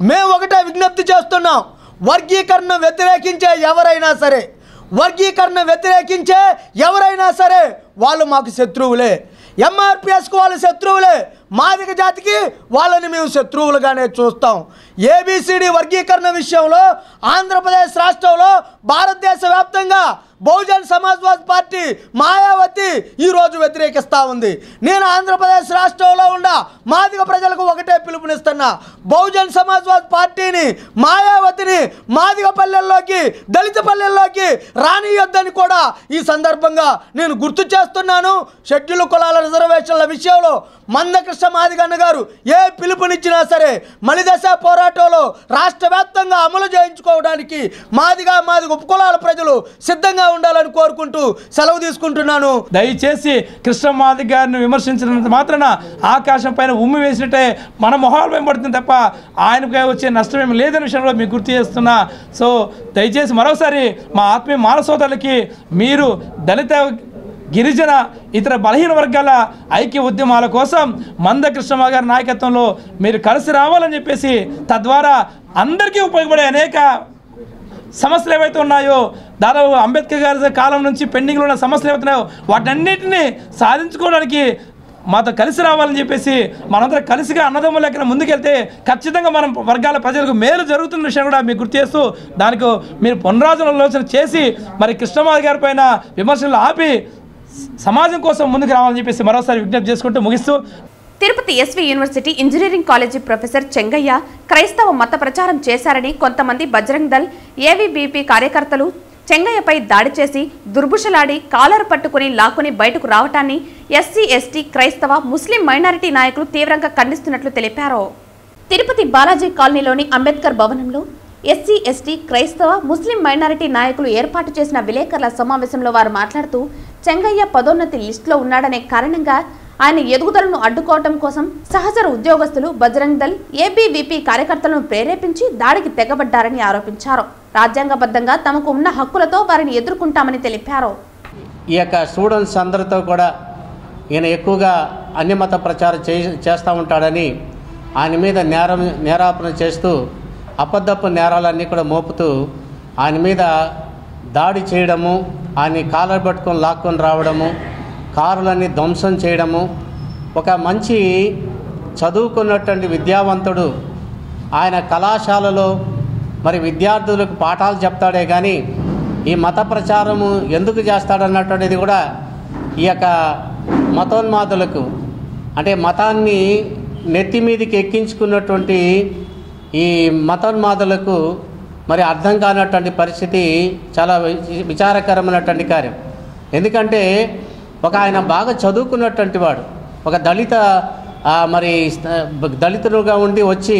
మేము ఒకటే విజ్ఞప్తి చేస్తున్నాం. వర్గీకరణ వ్యతిరేకించే ఎవరైనా సరే వాళ్ళు మాకు శత్రువులే. ఎంఆర్పిఎస్కు వాళ్ళు శత్రువులే. మాదిగ జాతికి వాళ్ళని మేము శత్రువులుగానే చూస్తాం. ఏబిసిడి వర్గీకరణ విషయంలో ఆంధ్రప్రదేశ్ రాష్ట్రంలో భారతదేశ వ్యాప్తంగా బహుజన్ సమాజ్వాదీ పార్టీ మాయావతి ఈరోజు వ్యతిరేకిస్తూ ఉంది. నేను ఆంధ్రప్రదేశ్ రాష్ట్రంలో ఉన్న మాదిగ ప్రజలకు ఒకటే పిలుపునిస్తున్నా. బహుజన్ సమాజ్వాదీ పార్టీని మాయావతిని మాదిగ పల్లెల్లోకి దళిత పల్లెల్లోకి రానియొద్దని కూడా ఈ సందర్భంగా నేను గుర్తు చేస్తున్నాను. షెడ్యూల్ కులాల రిజర్వేషన్ల విషయంలో మందకృష్ణ మాదిగన్న గారు ఏ పిలుపునిచ్చినా సరే మలిదశ పోరాటంలో రాష్ట్ర వ్యాప్తంగా అమలు చేయించుకోవడానికి మాదిగ ఉపకులాల ప్రజలు సిద్ధంగా ఉండాలని కోరుకుంటూ సెలవు తీసుకుంటున్నాను. దయచేసి కృష్ణ మాదిగ గారిని విమర్శించినంత మాత్రాన ఆకాశం పైన ఉమ్మి వేసినట్టే మన మొహాలు వెంబడుతుంది తప్ప ఆయనపై వచ్చే నష్టం ఏమి లేదనే విషయంలో మీకు గుర్తు చేస్తున్నా. సో దయచేసి మరోసారి మా ఆత్మీయ మాల సోదరులకి మీరు దళిత గిరిజన ఇతర బలహీన వర్గాల ఐక్య ఉద్యమాల కోసం మందకృష్ణ గారి నాయకత్వంలో మీరు కలిసి రావాలని చెప్పేసి తద్వారా అందరికీ ఉపయోగపడే అనేక సమస్యలు ఏవైతే ఉన్నాయో దాదాపు అంబేద్కర్ గారి కాలం నుంచి పెండింగ్లో ఉన్న సమస్యలు ఏవైతున్నాయో వాటన్నిటిని సాధించుకోవడానికి మాతో కలిసి రావాలని చెప్పేసి మనందరం కలిసిగా అన్నదమ్ముల లెక్కన ముందుకెళ్తే ఖచ్చితంగా మనం వర్గాల ప్రజలకు మేలు జరుగుతున్న విషయం కూడా మీకు గుర్తు చేస్తూ దానికి మీరు పునరాలోచన చేసి మరి కృష్ణమాది గారి పైన విమర్శలు ఆపి సమాజం కోసం ముందుకు రావాలని చెప్పేసి మరోసారి విజ్ఞప్తి చేసుకుంటూ ముగిస్తూ Tirupati SV university engineering college professor Chengaiah క్రైస్తవ మత ప్రచారం చేశారని కొంతమంది బజరంగ్ దళ్ ఏవీబీపీ కార్యకర్తలు చెంగయ్యపై దాడి చేసి దుర్భుషలాడి కాలర్ పట్టుకుని లాక్కుని బయటకు రావటాన్ని ఎస్సీ ఎస్టీ క్రైస్తవ ముస్లిం మైనారిటీ నాయకులు తీవ్రంగా ఖండిస్తున్నట్లు తెలిపారు. తిరుపతి బాలాజీ కాలనీలోని అంబేద్కర్ భవనంలో ఎస్సీ ఎస్టీ క్రైస్తవ ముస్లిం మైనారిటీ నాయకులు ఏర్పాటు చేసిన విలేకరుల సమావేశంలో వారు మాట్లాడుతూ చెంగయ్య పదోన్నతి లిస్టులో ఉన్నాడనే కారణంగా ఆయన ఎదుగుదలను అడ్డుకోవడం కోసం సహచర ఉద్యోగస్తులు బజరంగ్ దళ్ ఏబీవీపీ కార్యకర్తలను ప్రేరేపించి దాడికి తెగబడ్డారని ఆరోపించారు. రాజ్యాంగబద్ధంగా తమకు ఉన్న హక్కులతో వారిని ఎదుర్కొంటామని తెలిపారు. ఈ యొక్క స్టూడెంట్స్ అందరితో కూడా ఈయన ఎక్కువగా అన్ని మత ప్రచారం చేస్తూ ఉంటాడని ఆయన మీద నేరాపణ చేస్తూ అబద్ధపు నేరాలన్నీ కూడా మోపుతూ ఆయన మీద దాడి చేయడము, ఆయన కాలర్ పట్టుకొని లాక్కొని రావడము, కారులన్నీ ధ్వంసం చేయడము. ఒక మంచి చదువుకున్నటువంటి విద్యావంతుడు ఆయన కళాశాలలో మరి విద్యార్థులకు పాఠాలు చెప్తాడే కానీ ఈ మత ప్రచారము ఎందుకు చేస్తాడన్నటువంటిది కూడా ఈ యొక్క మతోన్మాదులకు అంటే మతాన్ని నెత్తి మీదకి ఎక్కించుకున్నటువంటి ఈ మతోన్మాదులకు మరి అర్థం కానటువంటి పరిస్థితి చాలా విచారకరమైనటువంటి కార్యం. ఎందుకంటే ఆయన బాగా చదువుకున్నటువంటి వాడు, ఒక దళితుడుగా ఉండి వచ్చి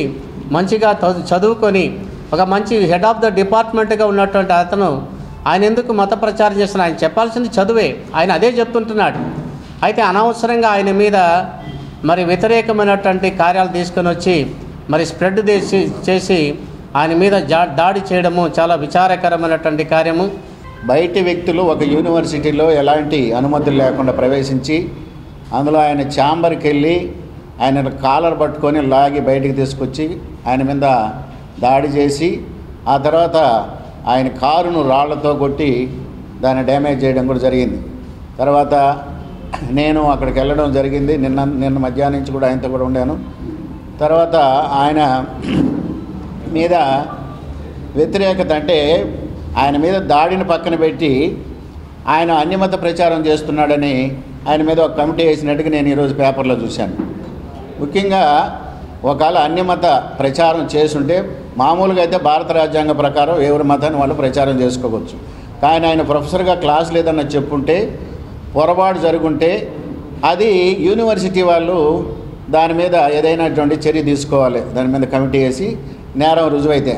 మంచిగా చదువుకొని ఒక మంచి హెడ్ ఆఫ్ ద డిపార్ట్మెంట్గా ఉన్నటువంటి అతను ఆయన ఎందుకు మత ప్రచారం చేస్తున్నారు? ఆయన చెప్పాల్సింది చదువే, ఆయన అదే చెప్తుంటున్నాడు. అయితే అనవసరంగా ఆయన మీద మరి వ్యతిరేకమైనటువంటి కార్యాలు తీసుకొని వచ్చి మరి స్ప్రెడ్ చేసి ఆయన మీద దాడి చేయడము చాలా విచారకరమైనటువంటి కార్యము. బయటి వ్యక్తులు ఒక యూనివర్సిటీలో ఎలాంటి అనుమతులు లేకుండా ప్రవేశించి అందులో ఆయన ఛాంబర్కి వెళ్ళి ఆయన కాలర్ పట్టుకొని లాగి బయటికి తీసుకొచ్చి ఆయన మీద దాడి చేసి ఆ తర్వాత ఆయన కారును రాళ్లతో కొట్టి దాన్ని డ్యామేజ్ చేయడం కూడా జరిగింది. తర్వాత నేను అక్కడికి వెళ్ళడం జరిగింది. నిన్న మధ్యాహ్నం నుంచి కూడా ఆయనతో కూడా ఉండాను. తర్వాత ఆయన మీద వ్యతిరేకత అంటే ఆయన మీద దాడిని పక్కన పెట్టి ఆయన అన్యమత ప్రచారం చేస్తున్నాడని ఆయన మీద ఒక కమిటీ వేసినట్టుగా నేను ఈరోజు పేపర్లో చూశాను. ముఖ్యంగా ఒకవేళ అన్యమత ప్రచారం చేసుంటే మామూలుగా అయితే భారత రాజ్యాంగ ప్రకారం ఎవరి మతాన్ని వాళ్ళు ప్రచారం చేసుకోవచ్చు. కానీ ఆయన ప్రొఫెసర్గా క్లాస్ లేదన్న చెప్పుంటే పొరపాటు జరుగుంటే అది యూనివర్సిటీ వాళ్ళు దాని మీద ఏదైనటువంటి చర్య తీసుకోవాలి. దాని మీద కమిటీ వేసి నేరం రుజువైతే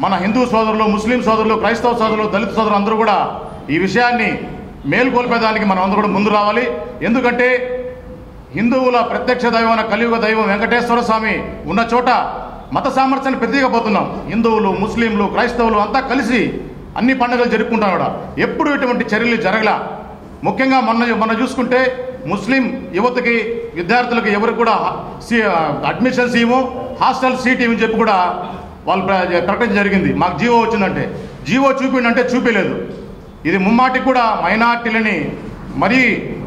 మన హిందూ సోదరులు, ముస్లిం సోదరులు, క్రైస్తవ సోదరులు, దళిత సోదరులు అందరూ కూడా ఈ విషయాన్ని మేల్కొల్పేదానికి మనం అందరూ కూడా ముందు రావాలి. ఎందుకంటే హిందువుల ప్రత్యక్ష దైవం, కలియుగ దైవం వెంకటేశ్వర స్వామి ఉన్న చోట మత సామర్థ్యాన్ని ప్రతీకపోతున్నాం. హిందువులు, ముస్లింలు, క్రైస్తవులు అంతా కలిసి అన్ని పండుగలు జరుపుకుంటాం. కూడా ఎప్పుడు ఇటువంటి చర్యలు జరగలా. ముఖ్యంగా మొన్న చూసుకుంటే ముస్లిం యువతకి, విద్యార్థులకి ఎవరికి కూడా అడ్మిషన్స్ ఇవ్వము, హాస్టల్ సీట్ ఇవ్వని చెప్పి కూడా వాళ్ళు ప్రకటన జరిగింది. మాకు జీవో వచ్చిందంటే జీవో చూపిండంటే చూపించలేదు. ఇది ముమ్మాటికి కూడా మైనార్టీలని మరీ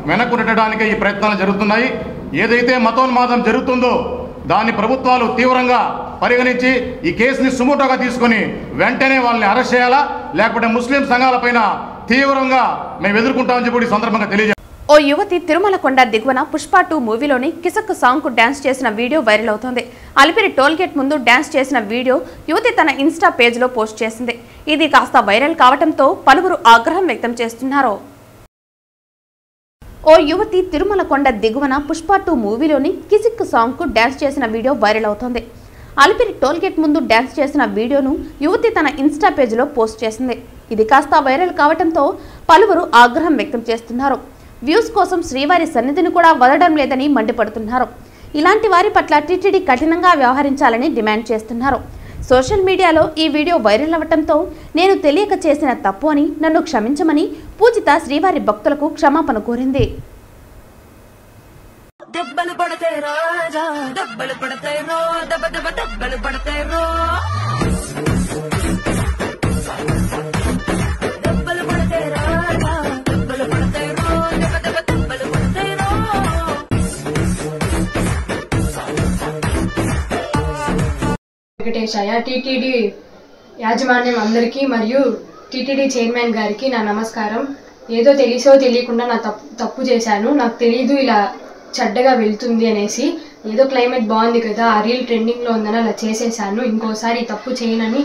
వెనక్కునెట్టడానికే ఈ ప్రయత్నాలు జరుగుతున్నాయి. ఏదైతే మతోన్మాదం జరుగుతుందో దాన్ని ప్రభుత్వాలు తీవ్రంగా పరిగణించి ఈ కేసుని సుమోటోగా తీసుకొని వెంటనే వాళ్ళని అరెస్ట్ చేయాలా, లేకపోతే ముస్లిం సంఘాలపైన తీవ్రంగా మేము ఎదుర్కొంటామని చెప్పి ఈ సందర్భంగా తెలియజేస్తాం. ఓ యువతి తిరుమలకొండ దిగువన పుష్ప 2 మూవీలోని కిసక్ సాంగ్ కు డాన్స్ చేసిన వీడియో వైరల్ అవుతోంది. అలిపిరి టోల్ గేట్ ముందు డాన్స్ చేసిన వీడియో యువతి తన ఇన్స్టా పేజ్ లో పోస్ట్ చేసింది. ఇది కాస్త వైరల్ కావడంతో పలువురు ఆగ్రహం వ్యక్తం చేస్తున్నారు. ఓ యువతి తిరుమలకొండ దిగువన పుష్ప 2 మూవీలోని కిసిక్ సాంగ్ కు డాన్స్ చేసిన వీడియో వైరల్ అవుతోంది. అలిపిరి టోల్ గేట్ ముందు డాన్స్ చేసిన వీడియోను యువతి తన ఇన్స్టా పేజ్ లో పోస్ట్ చేసింది. ఇది కాస్త వైరల్ కావడంతో పలువురు ఆగ్రహం వ్యక్తం చేస్తున్నారు. వ్యూస్ కోసం శ్రీవారి సన్నిధిని కూడా వదలడం లేదని మండిపడుతున్నారు. ఇలాంటి వారి పట్ల టీటీడీ కఠినంగా వ్యవహరించాలని డిమాండ్ చేస్తున్నారు. సోషల్ మీడియాలో ఈ వీడియో వైరల్ అవ్వడంతో నేను తెలియక చేసిన తప్పు అని నన్ను క్షమించమని పూజిత శ్రీవారి భక్తులకు క్షమాపణ కోరింది. వెంకటేశయ్య టీటీడీ యాజమాన్యం అందరికీ మరియు టీటీడీ చైర్మన్ గారికి నా నమస్కారం. ఏదో తెలిసో తెలియకుండా నా తప్పు చేశాను. నాకు తెలీదు ఇలా చెడ్డగా వెళ్తుంది అనేసి. ఏదో క్లైమేట్ బాగుంది కదా, ఆ రీల్ ట్రెండింగ్లో ఉందని అలా చేసేసాను. ఇంకోసారి ఈ తప్పు చేయనని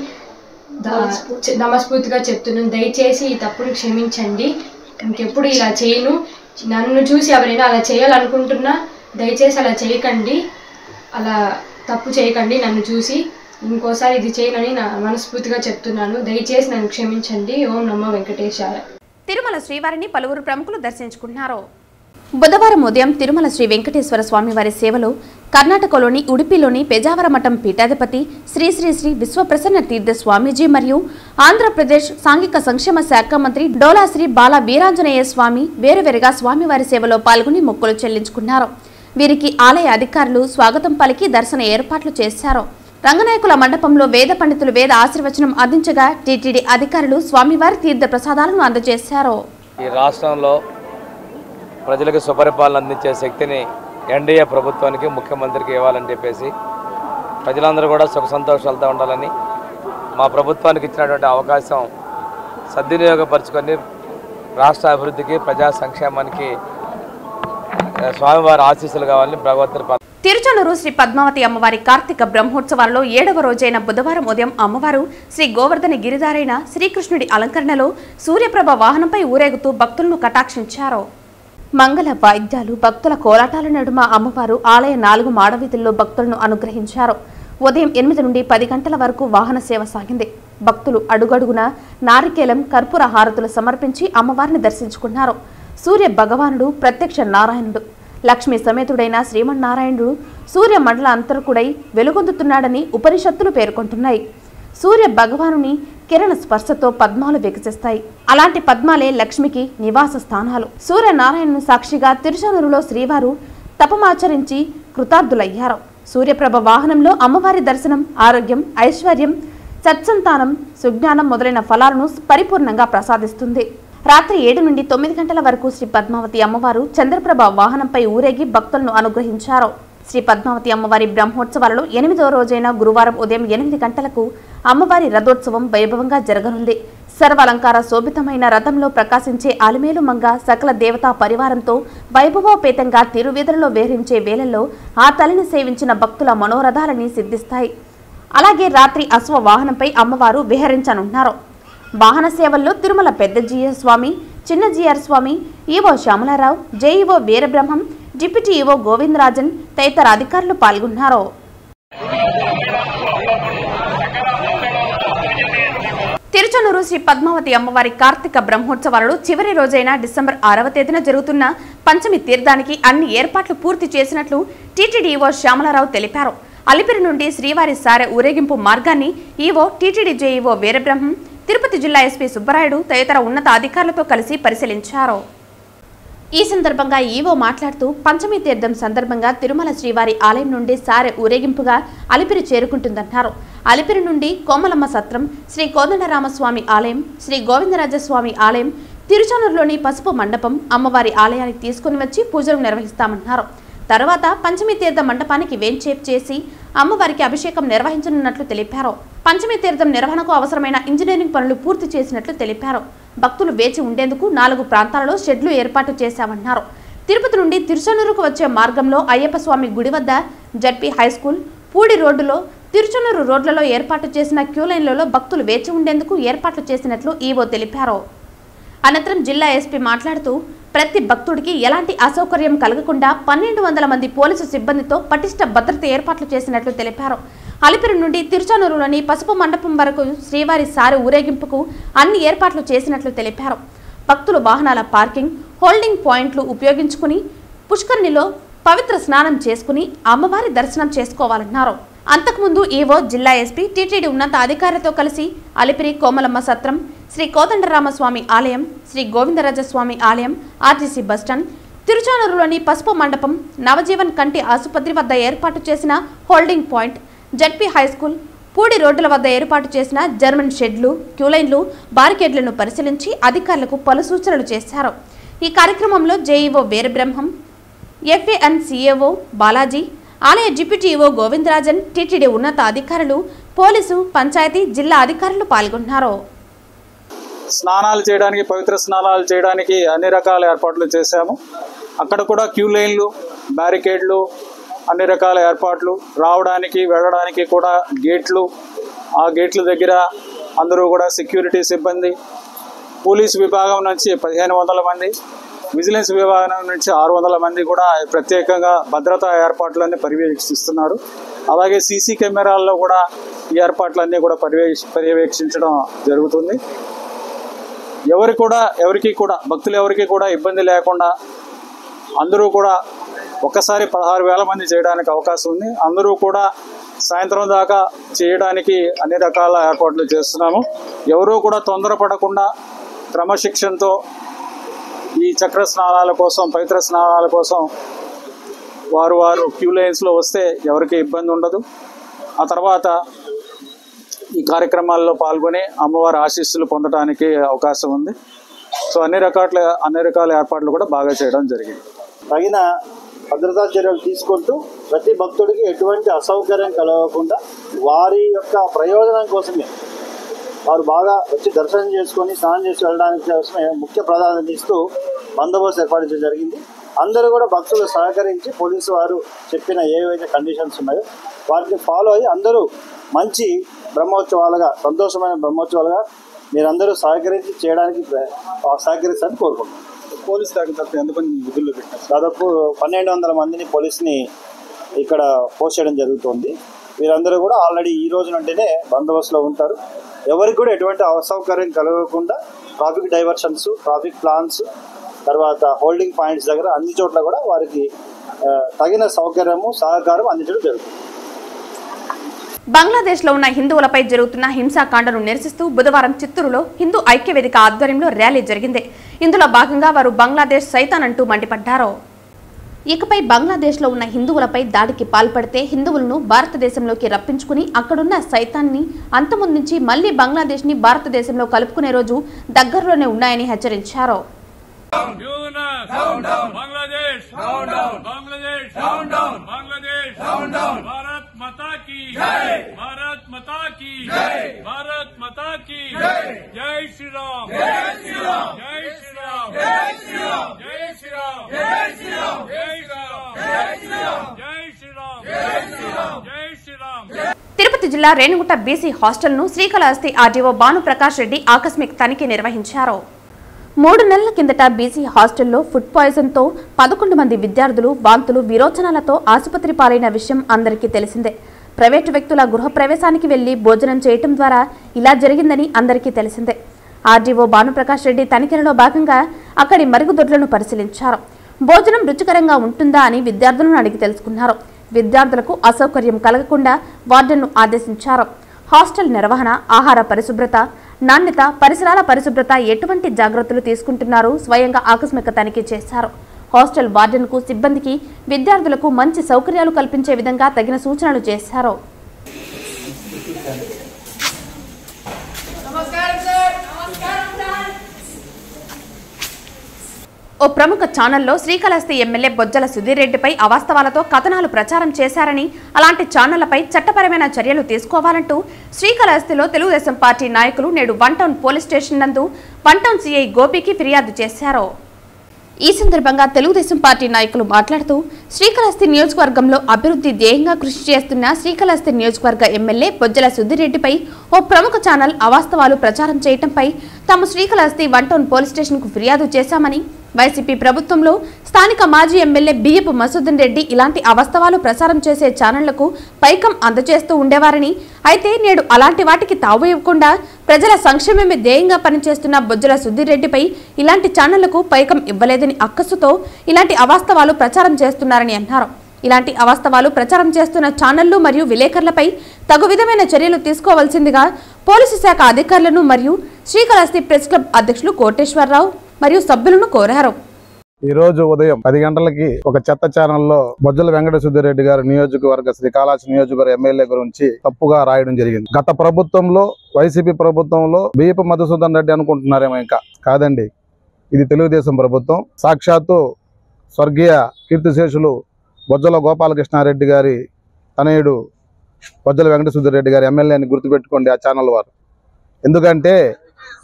నమస్ఫూర్తిగా చెప్తున్నాను. దయచేసి ఈ తప్పుని క్షమించండి. ఇంకెప్పుడు ఇలా చేయను. నన్ను చూసి ఎవరైనా అలా చేయాలనుకుంటున్నా దయచేసి అలా చేయకండి. అలా తప్పు చేయకండి. నన్ను చూసి ఇంకోసారి ఇది చేయనని నా మనస్ఫూర్తిగా చెప్తున్నాను. దయచేసి నన్ను క్షమించండి. ఓం నమో వెంకటేశాయ. తిరుమల శ్రీవారిని పలువురు ప్రముఖులు దర్శించుకున్నారు. బుధవారం ఉదయం తిరుమల శ్రీ వెంకటేశ్వర స్వామి వారి సేవలో కర్ణాటకలోని ఉడిపిలోని పెజావర మఠం పీఠాధిపతి శ్రీ శ్రీ శ్రీ విశ్వప్రసన్న తీర్థ స్వామీజీ మరియు ఆంధ్రప్రదేశ్ సాంఘిక సంక్షేమ శాఖ మంత్రి డోలాశ్రీ బాల వీరాంజనేయ స్వామి వేరువేరుగా స్వామివారి సేవలో పాల్గొని మొక్కులు చెల్లించుకున్నారు. వీరికి ఆలయ అధికారులు స్వాగతం పలికి దర్శన ఏర్పాట్లు చేశారు. రంగనాయకుల మండపంలో వేద పండితులు వేద ఆశీర్వచనం అందించగా టీటీడీ అధికారులు స్వామివారి తీర్థ ప్రసాదాలను అందజేశారు. ఈ రాష్ట్రంలో ప్రజలకు సుపరిపాలన అందించే శక్తిని ఎన్డీఏ ప్రభుత్వానికి, ముఖ్యమంత్రికి ఇవ్వాలని చెప్పేసి ప్రజలందరూ కూడా సుఖ సంతోషాలతో ఉండాలని, మా ప్రభుత్వానికి ఇచ్చినటువంటి అవకాశం సద్వినియోగపరుచుకొని రాష్ట్ర అభివృద్ధికి, ప్రజా సంక్షేమానికి స్వామివారి ఆశీస్సులు కావాలని భగవంతుని. తిరుచనూరు శ్రీ పద్మావతి అమ్మవారి కార్తీక బ్రహ్మోత్సవాల్లో 7వ రోజైన బుధవారం ఉదయం అమ్మవారు శ్రీ గోవర్ధని గిరిధారైన శ్రీకృష్ణుడి అలంకరణలో సూర్యప్రభ వాహనంపై ఊరేగుతూ భక్తులను కటాక్షించారు. మంగళ వాయిద్యాలు, భక్తుల కోలాటాల నడుమ అమ్మవారు ఆలయ 4 మాడవీధుల్లో భక్తులను అనుగ్రహించారు. ఉదయం 8 నుండి 10 గంటల వరకు వాహన సేవ సాగింది. భక్తులు అడుగడుగున నారికేలం, కర్పూర హారతులు సమర్పించి అమ్మవారిని దర్శించుకున్నారు. సూర్య భగవానుడు ప్రత్యక్ష నారాయణుడు, లక్ష్మీ సమేతుడైన శ్రీమన్నారాయణుడు సూర్య మండల అంతర్కుడై వెలుగొందుతున్నాడని ఉపనిషత్తులు పేర్కొంటున్నాయి. సూర్య భగవానుని కిరణ స్పర్శతో పద్మాలు వికసిస్తాయి. అలాంటి పద్మాలే లక్ష్మికి నివాస స్థానాలు. సూర్యనారాయణను సాక్షిగా తిరుచానూరులో శ్రీవారు తపమాచరించి కృతార్థులయ్యారు. సూర్యప్రభ వాహనంలో అమ్మవారి దర్శనం ఆరోగ్యం, ఐశ్వర్యం, సత్సంతానం, సుజ్ఞానం మొదలైన ఫలాలను పరిపూర్ణంగా ప్రసాదిస్తుంది. రాత్రి 7 నుండి 9 గంటల వరకు శ్రీ పద్మావతి అమ్మవారు చంద్రప్రభ వాహనంపై ఊరేగి భక్తులను అనుగ్రహించారు. శ్రీ పద్మావతి అమ్మవారి బ్రహ్మోత్సవాలలో 8వ రోజైన గురువారం ఉదయం 8 గంటలకు అమ్మవారి రథోత్సవం వైభవంగా జరగనుంది. సర్వాలంకార శోభితమైన రథంలో ప్రకాశించే ఆలిమేలు మంగ సకల దేవతా పరివారంతో వైభవోపేతంగా తిరువీధులలో వేరించే వేళల్లో ఆ తల్లిని సేవించిన భక్తుల మనోరథాలని సిద్ధిస్తాయి. అలాగే రాత్రి అశ్వ వాహనంపై అమ్మవారు విహరించనున్నారు. వాహన సేవల్లో తిరుమల పెద్ద Jeeyar Swami, Chinna Jeeyar Swami, EO Syamala Rao, JEO Veerabrahmam, deputy EO Govindarajan తదితర అధికారులు పాల్గొన్నారు. తిరుచానూరు శ్రీ పద్మావతి అమ్మవారి కార్తీక బ్రహ్మోత్సవాలలో చివరి రోజైన డిసెంబర్ 6వ తేదీన జరుగుతున్న పంచమి తీర్థానికి అన్ని ఏర్పాట్లు పూర్తి చేసినట్లు టీటీడీ ఈవో శ్యామలారావు తెలిపారు. అలిపిరి నుండి శ్రీవారి సారె ఊరేగింపు మార్గాన్ని EO, TTD JEO Veerabrahmam, Tirupati జిల్లా ఎస్పీ సుబ్బరాయుడు తదితర ఉన్నత అధికారులతో కలిసి పరిశీలించారు. ఈ సందర్భంగా ఈవో మాట్లాడుతూ పంచమి తీర్థం సందర్భంగా తిరుమల శ్రీవారి ఆలయం నుండి సారె ఊరేగింపుగా అలిపిరి చేరుకుంటుందన్నారు. అలిపిరి నుండి కోమలమ్మ సత్రం, శ్రీ కోదండరామస్వామి ఆలయం, శ్రీ గోవిందరాజస్వామి ఆలయం, తిరుచానూరులోని పసుపు మండపం అమ్మవారి ఆలయానికి తీసుకుని వచ్చి పూజలు నిర్వహిస్తామన్నారు. తర్వాత పంచమి తీర్థ మండపానికి వేంచేప్ చేసి అమ్మవారికి అభిషేకం నిర్వహించనున్నట్లు తెలిపారు. పంచమి తీర్థం నిర్వహణకు అవసరమైన ఇంజనీరింగ్ పనులు పూర్తి చేసినట్లు తెలిపారు. భక్తులు వేచి ఉండేందుకు 4 ప్రాంతాలలో షెడ్లు ఏర్పాటు చేశామన్నారు. తిరుపతి నుండి తిరుచానూరుకు వచ్చే మార్గంలో అయ్యప్ప స్వామి గుడి వద్ద, జడ్పీ హైస్కూల్, పూడి రోడ్డులో, తిరుచానూరు రోడ్లలో ఏర్పాటు చేసిన క్యూలైన్లలో భక్తులు వేచి ఉండేందుకు ఏర్పాట్లు చేసినట్లు ఈవో తెలిపారు. అనంతరం జిల్లా ఎస్పీ మాట్లాడుతూ ప్రతి భక్తుడికి ఎలాంటి అసౌకర్యం కలగకుండా 1200 మంది పోలీసు సిబ్బందితో పటిష్ట భద్రత ఏర్పాట్లు చేసినట్లు తెలిపారు. అలిపిరి నుండి తిరుచానూరులోని పసుపు మండపం వరకు శ్రీవారి సారె ఊరేగింపుకు అన్ని ఏర్పాట్లు చేసినట్లు తెలిపారు. భక్తులు వాహనాల పార్కింగ్, హోల్డింగ్ పాయింట్లు ఉపయోగించుకుని పుష్కరిణిలో పవిత్ర స్నానం చేసుకుని అమ్మవారి దర్శనం చేసుకోవాలన్నారు. అంతకుముందు ఈవో, జిల్లా ఎస్పీ, టీటీడీ ఉన్నత అధికారులతో కలిసి అలిపిరి కోమలమ్మ సత్రం, శ్రీ కోదండరామస్వామి ఆలయం, శ్రీ గోవిందరాజస్వామి ఆలయం, ఆర్టీసీ బస్టాండ్, తిరుచానూరులోని పసుపు మండపం, నవజీవన్ కంటి ఆసుపత్రి వద్ద ఏర్పాటు చేసిన holding point, ZP high school, Pudi రోడ్డుల వద్ద ఏర్పాటు చేసిన జర్మన్ షెడ్లు, క్యూలైన్లు, బారికేడ్లను పరిశీలించి అధికారులకు పలు సూచనలు చేశారు. ఈ కార్యక్రమంలో JEO Veerabrahmam, FAN CAO Balaji, ఆలయ డిప్యూటీ ఈవో గోవిందరాజన్, టీటీడీ ఉన్నత అధికారులు, పోలీసు, పంచాయతీ, జిల్లా అధికారులు పాల్గొన్నారు. స్నానాలు చేయడానికి, పవిత్ర స్నానాలు చేయడానికి అన్ని రకాల ఏర్పాట్లు చేశాము. అక్కడ కూడా క్యూ లైన్లు, బ్యారికేడ్లు, అన్ని రకాల ఏర్పాట్లు, రావడానికి వెళ్ళడానికి కూడా గేట్లు, ఆ గేట్ల దగ్గర అందరూ కూడా సెక్యూరిటీ సిబ్బంది, పోలీసు విభాగం నుంచి 1500 మంది, విజిలెన్స్ విభాగం నుంచి 600 మంది కూడా ప్రత్యేకంగా భద్రతా ఏర్పాట్లన్నీ పర్యవేక్షిస్తున్నారు. అలాగే సీసీ కెమెరాల్లో కూడా ఈ ఏర్పాట్లన్నీ కూడా పర్యవేక్షించడం జరుగుతుంది. ఎవరికి కూడా భక్తులు ఎవరికి కూడా ఇబ్బంది లేకుండా అందరూ కూడా ఒక్కసారి 16,000 మంది చేయడానికి అవకాశం ఉంది. అందరూ కూడా సాయంత్రం దాకా చేయడానికి అన్ని రకాల ఏర్పాట్లు చేస్తున్నాము. ఎవరూ కూడా తొందరపడకుండా క్రమశిక్షణతో ఈ చక్ర స్నానాల కోసం, పవిత్ర స్నానాల కోసం వారు క్యూ లైన్స్లో వస్తే ఎవరికి ఇబ్బంది ఉండదు. ఆ తర్వాత ఈ కార్యక్రమాల్లో పాల్గొని అమ్మవారి ఆశీస్సులు పొందడానికి అవకాశం ఉంది. సో అన్ని రకాల ఏర్పాట్లు కూడా బాగా చేయడం జరిగింది. తగిన భద్రతా చర్యలు తీసుకుంటూ ప్రతి భక్తుడికి ఎటువంటి అసౌకర్యం కలగకుండా వారి యొక్క ప్రయోజనం కోసమే వారు బాగా వచ్చి దర్శనం చేసుకొని స్నానం చేసి వెళ్ళడానికి కోసమే ముఖ్య ప్రాధాన్యత ఇస్తూ బందోబస్తు ఏర్పాటు చేయడం జరిగింది. అందరూ కూడా భక్తులు సహకరించి పోలీసు వారు చెప్పిన ఏవైతే కండిషన్స్ ఉన్నాయో వాటిని ఫాలో అయ్యి అందరూ మంచి బ్రహ్మోత్సవాలుగా, సంతోషమైన బ్రహ్మోత్సవాలుగా మీరందరూ సహకరించి చేయడానికి సహకరిస్తారని కోరుకుంటున్నాం. పోలీస్ తరఫు ఎంతమంది విధుల్లో పెట్టారు? దాదాపు 1200 మందిని పోలీసుని ఇక్కడ పోస్ట్ చేయడం జరుగుతుంది. వీరందరూ కూడా ఆల్రెడీ ఈ రోజు నుండినే బందోబస్తులో ఉంటారు. ఎవరికి కూడా ఎటువంటి అసౌకర్యం కలగకుండా ట్రాఫిక్ డైవర్షన్స్, ట్రాఫిక్ ప్లాన్స్, తర్వాత హోల్డింగ్ పాయింట్స్ దగ్గర అన్ని చోట్ల కూడా వారికి తగిన సౌకర్యము, సహకారం అందించడం జరుగుతుంది. బంగ్లాదేశ్లో ఉన్న హిందువులపై జరుగుతున్న హింసాకాండను నిరసిస్తూ బుధవారం చిత్తూరులో హిందూ ఐక్యవేదిక ఆధ్వర్యంలో ర్యాలీ జరిగింది. ఇందులో భాగంగా వారు బంగ్లాదేశ్ సైతాన్ అంటూ మండిపడ్డారు. ఇకపై బంగ్లాదేశ్లో ఉన్న హిందువులపై దాడికి పాల్పడితే హిందువులను భారతదేశంలోకి రప్పించుకుని అక్కడున్న సైతాన్ని అంతమొందించి మళ్లీ బంగ్లాదేశ్ని భారతదేశంలో కలుపుకునే రోజు దగ్గరలోనే ఉన్నాయని హెచ్చరించారు. తిరుపతి జిల్లా రేణుగుంట బీసీ హాస్టల్ను శ్రీకాళహస్తి ఆర్డీఓ భానుప్రకాష్ రెడ్డి ఆకస్మిక తనిఖీ నిర్వహించారు. 3 నెలల కిందట బీసీ హాస్టల్లో ఫుడ్ పాయిజన్తో 11 మంది విద్యార్థులు వాంతులు, విరోచనాలతో ఆసుపత్రి పాలైన విషయం అందరికీ తెలిసిందే. ప్రైవేటు వ్యక్తుల గృహప్రవేశానికి వెళ్లి భోజనం చేయటం ద్వారా ఇలా జరిగిందని అందరికీ తెలిసిందే. ఆర్డీఓ భానుప్రకాష్ రెడ్డి తనిఖీలలో భాగంగా అక్కడి మరుగుదొడ్లను పరిశీలించారు. భోజనం రుచికరంగా ఉంటుందా అని విద్యార్థులను అడిగి తెలుసుకున్నారు. విద్యార్థులకు అసౌకర్యం కలగకుండా వార్డెన్ను ఆదేశించారు. హాస్టల్ నిర్వహణ, ఆహార పరిశుభ్రత, నాణ్యత, పరిసరాల పరిశుభ్రత ఎటువంటి జాగ్రత్తలు తీసుకుంటున్నారు స్వయంగా ఆకస్మిక తనిఖీ చేశారు. హాస్టల్ వార్డెన్కు, సిబ్బందికి, విద్యార్థులకు మంచి సౌకర్యాలు కల్పించే విధంగా తగిన సూచనలు చేశారు. ఓ ప్రముఖ ఛానల్లో శ్రీకాళహస్తి ఎమ్మెల్యే బొజ్జల సుధీర్ రెడ్డిపై అవాస్తవాలతో కథనాలు ప్రచారం చేశారని, అలాంటి ఛానళ్లపై చట్టపరమైన చర్యలు తీసుకోవాలంటూ శ్రీకాళహస్తిలో తెలుగుదేశం పార్టీ నాయకులు నేడు 1 టౌన్ పోలీస్ స్టేషన్ నందు 1 టౌన్ సీఐ గోపికి ఫిర్యాదు చేశారు. ఈ సందర్భంగా తెలుగుదేశం పార్టీ నాయకులు మాట్లాడుతూ శ్రీకాళహస్తి నియోజకవర్గంలో అభివృద్ధి ధ్యేయంగా కృషి చేస్తున్న శ్రీకాళహస్తి నియోజకవర్గ ఎమ్మెల్యే బొజ్జల సుధీర్ రెడ్డిపై ఓ ప్రముఖ ఛానల్ అవాస్తవాలు ప్రచారం చేయడంపై తాము శ్రీకాళహస్తి 1 టౌన్ పోలీస్ స్టేషన్ కు ఫిర్యాదు చేశామని, వైసీపీ ప్రభుత్వంలో స్థానిక మాజీ ఎమ్మెల్యే బియ్యపు మసూదన్ రెడ్డి ఇలాంటి అవాస్తవాలు ప్రసారం చేసే ఛానళ్లకు పైకం అందజేస్తూ ఉండేవారని, అయితే నేడు అలాంటి వాటికి తావు ఇవ్వకుండా ప్రజల సంక్షేమమే ధ్యేయంగా పనిచేస్తున్న బొజ్జల సుధీర్ రెడ్డిపై ఇలాంటి ఛానళ్లకు పైకం ఇవ్వలేదని అక్కసుతో ఇలాంటి అవాస్తవాలు ప్రచారం చేస్తున్నారని అన్నారు. ఇలాంటి అవాస్తవాలు ప్రచారం చేస్తున్న ఛానళ్లు మరియు విలేకరులపై తగు విధమైన చర్యలు తీసుకోవాల్సిందిగా పోలీసు శాఖ అధికారులను మరియు శ్రీకాళహస్తి ప్రెస్ క్లబ్ అధ్యక్షులు కోటేశ్వరరావు మరియు సభ్యులను కోరారు. ఈ రోజు ఉదయం 10 గంటలకి ఒక చెత్త ఛానల్లో బొజ్జల వెంకట సుధీర్ రెడ్డి గారు నియోజకవర్గ శ్రీకాళహస్తి నియోజకవర్గ ఎమ్మెల్యే గురించి తప్పుగా రాయడం జరిగింది. గత ప్రభుత్వంలో, వైసీపీ ప్రభుత్వంలో బియ్యపు మధుసూదన్ రెడ్డి అనుకుంటున్నారేమో, ఇంకా కాదండి, ఇది తెలుగుదేశం ప్రభుత్వం. సాక్షాత్తు స్వర్గీయ కీర్తిశేషులు బొజ్జల గోపాలకృష్ణారెడ్డి గారి తనయుడు బొజ్జల వెంకట సుధీర్ రెడ్డి గారి ఎమ్మెల్యేని గుర్తుపెట్టుకోండి ఆ ఛానల్ వారు. ఎందుకంటే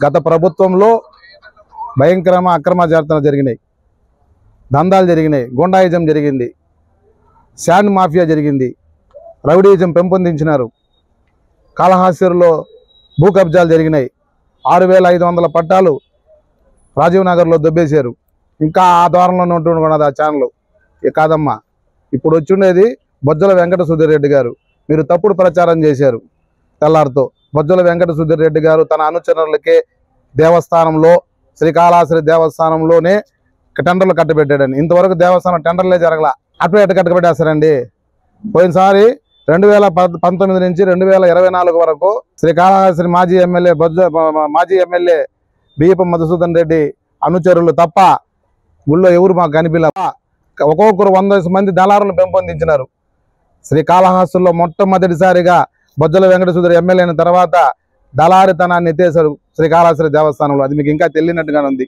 గత ప్రభుత్వంలో భయంకరమైన అక్రమాచారాలు జరిగినాయి, దందాలు జరిగినాయి, గుండాయిజం జరిగింది, శాండ్ మాఫియా జరిగింది, రౌడీయిజం పెంపొందించినారు, కాళహస్తిలో భూ కబ్జాలు జరిగినాయి, 6500 పట్టాలు రాజీవ్ నగర్లో దొబ్బేశారు. ఇంకా ఆ ద్వారంలోనే ఉంటున్నది ఆ ఛానల్. కాదమ్మా, ఇప్పుడు వచ్చిండేది బొజ్జల వెంకట సుధీర్ రెడ్డి గారు. మీరు తప్పుడు ప్రచారం చేశారు తెల్లారితో. బొజ్జల వెంకట సుధీర్ రెడ్డి గారు తన అనుచరులకే దేవస్థానంలో, శ్రీకాళహస్తి దేవస్థానంలోనే టెండర్లు కట్టబెట్టాడని. ఇంతవరకు దేవస్థానం టెండర్లే జరగల, అటు ఎటు కట్టబెట్టేస్తారండి. పోయినసారి 2019 నుంచి 2024 వరకు శ్రీకాళహస్తి మాజీ ఎమ్మెల్యే బియ్యపు మధుసూదన్ రెడ్డి అనుచరులు తప్ప గుళ్ళో ఎవరు మాకు కనిపించ. ఒక్కొక్కరు 100 మంది దళారులను పెంపొందించినారు. శ్రీకాళహస్తిలో మొట్టమొదటిసారిగా బొజ్జల వెంకట సుధీర్ ఎమ్మెల్యే అయిన తర్వాత దళారితనాన్ని ఎత్తేశారు శ్రీకాళహస్తి దేవస్థానంలో. అది మీకు ఇంకా తెలియనట్టుగానే ఉంది.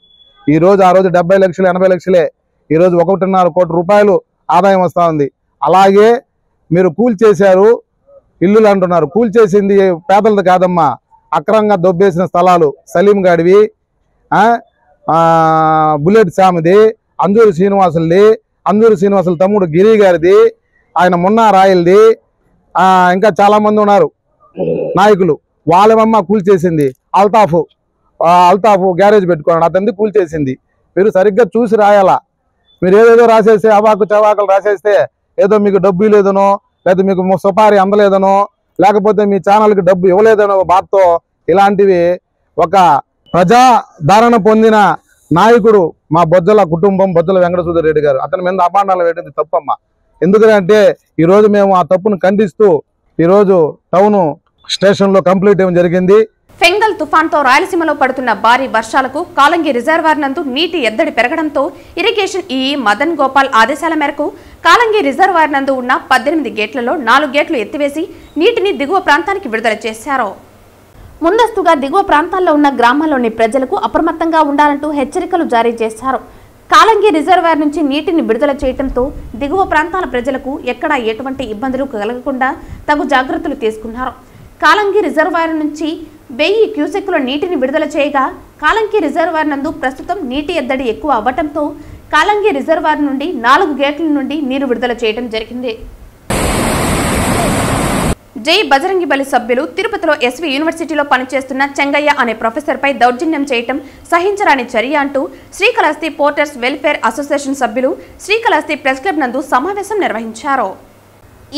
ఆ రోజు 70 లక్షలు 80 లక్షలే, ఈరోజు 1.5 కోట్ల రూపాయలు ఆదాయం వస్తూ ఉంది. అలాగే మీరు కూల్చేశారు ఇల్లులు అంటున్నారు. కూల్చేసింది పేదలది కాదమ్మా, అక్రమంగా దొబ్బేసిన స్థలాలు. సలీం గాడివి, బుల్లెట్ శ్యామ్ది, అంజూరు శ్రీనివాసులది, అంజూరు శ్రీనివాసుల తమ్ముడు గిరి గారిది, ఆయన మున్నా రాయల్ది, ఇంకా చాలామంది ఉన్నారు నాయకులు. వాళ్ళమమ్మ కూల్చేసింది. అల్తాఫ్ గ్యారేజ్ పెట్టుకున్నాడు, అతన్ని కూల్చేసింది. మీరు సరిగ్గా చూసి రాయాలా. మీరు ఏదేదో రాసేస్తే అవాకు చవాకులు రాసేస్తే ఏదో మీకు డబ్బు లేదనో లేదా మీకు సుపారీ అందలేదనో లేకపోతే మీ ఛానల్కి డబ్బు ఇవ్వలేదనో బాధతో ఇలాంటివి ఒక ప్రజాదరణ పొందిన నాయకుడు మా బొజ్జల కుటుంబం బొజ్జల వెంకట సుధీరెడ్డి గారు అతని మీద అపాండాలు వేయడం తప్పమ్మా. ఎందుకంటే ఈరోజు మేము ఆ తప్పును ఖండిస్తూ ఈరోజు టౌన్ స్టేషన్లో కంప్లీట్ చేయడం జరిగింది. ఫెంగల్ తుఫాన్తో రాయలసీమలో పడుతున్న భారీ వర్షాలకు కాలంగి రిజర్వాయర్ నందు నీటి ఎద్దడి పెరగడంతో ఇరిగేషన్ ఈఈ మదన్ గోపాల్ ఆదేశాల మేరకు కాలంగి రిజర్వాయర్ నందు ఉన్న 18 గేట్లలో 4 గేట్లు ఎత్తివేసి నీటిని దిగువ ప్రాంతానికి విడుదల చేశారు. ముందస్తుగా దిగువ ప్రాంతాల్లో ఉన్న గ్రామాల్లోని ప్రజలకు అప్రమత్తంగా ఉండాలంటూ హెచ్చరికలు జారీ చేశారు. కాలంగి రిజర్వాయర్ నుంచి నీటిని విడుదల చేయడంతో దిగువ ప్రాంతాల ప్రజలకు ఎక్కడా ఎటువంటి ఇబ్బందులు కలగకుండా తగు జాగ్రత్తలు తీసుకున్నారు. కాలంగి రిజర్వాయర్ నుంచి 1000 క్యూసెక్కుల నీటిని విడుదల చేయగా కాలంగి రిజర్వాయర్ నందు ప్రస్తుతం నీటి ఎద్దడి ఎక్కువ అవ్వడంతో కాలంగి రిజర్వాయర్ నుండి 4 గేట్ల నుండి నీరు విడుదల చేయడం జరిగింది. జై బజరంగిబలి సభ్యులు తిరుపతిలో ఎస్వి యూనివర్సిటీలో పనిచేస్తున్న చెంగయ్య అనే ప్రొఫెసర్పై దౌర్జన్యం చేయటం సహించరాని చర్య అంటూ శ్రీకాళహస్తి పోర్టర్స్ వెల్ఫేర్ అసోసియేషన్ సభ్యులు శ్రీకాళహస్తి ప్రెస్ క్లబ్ నందు సమావేశం నిర్వహించారు.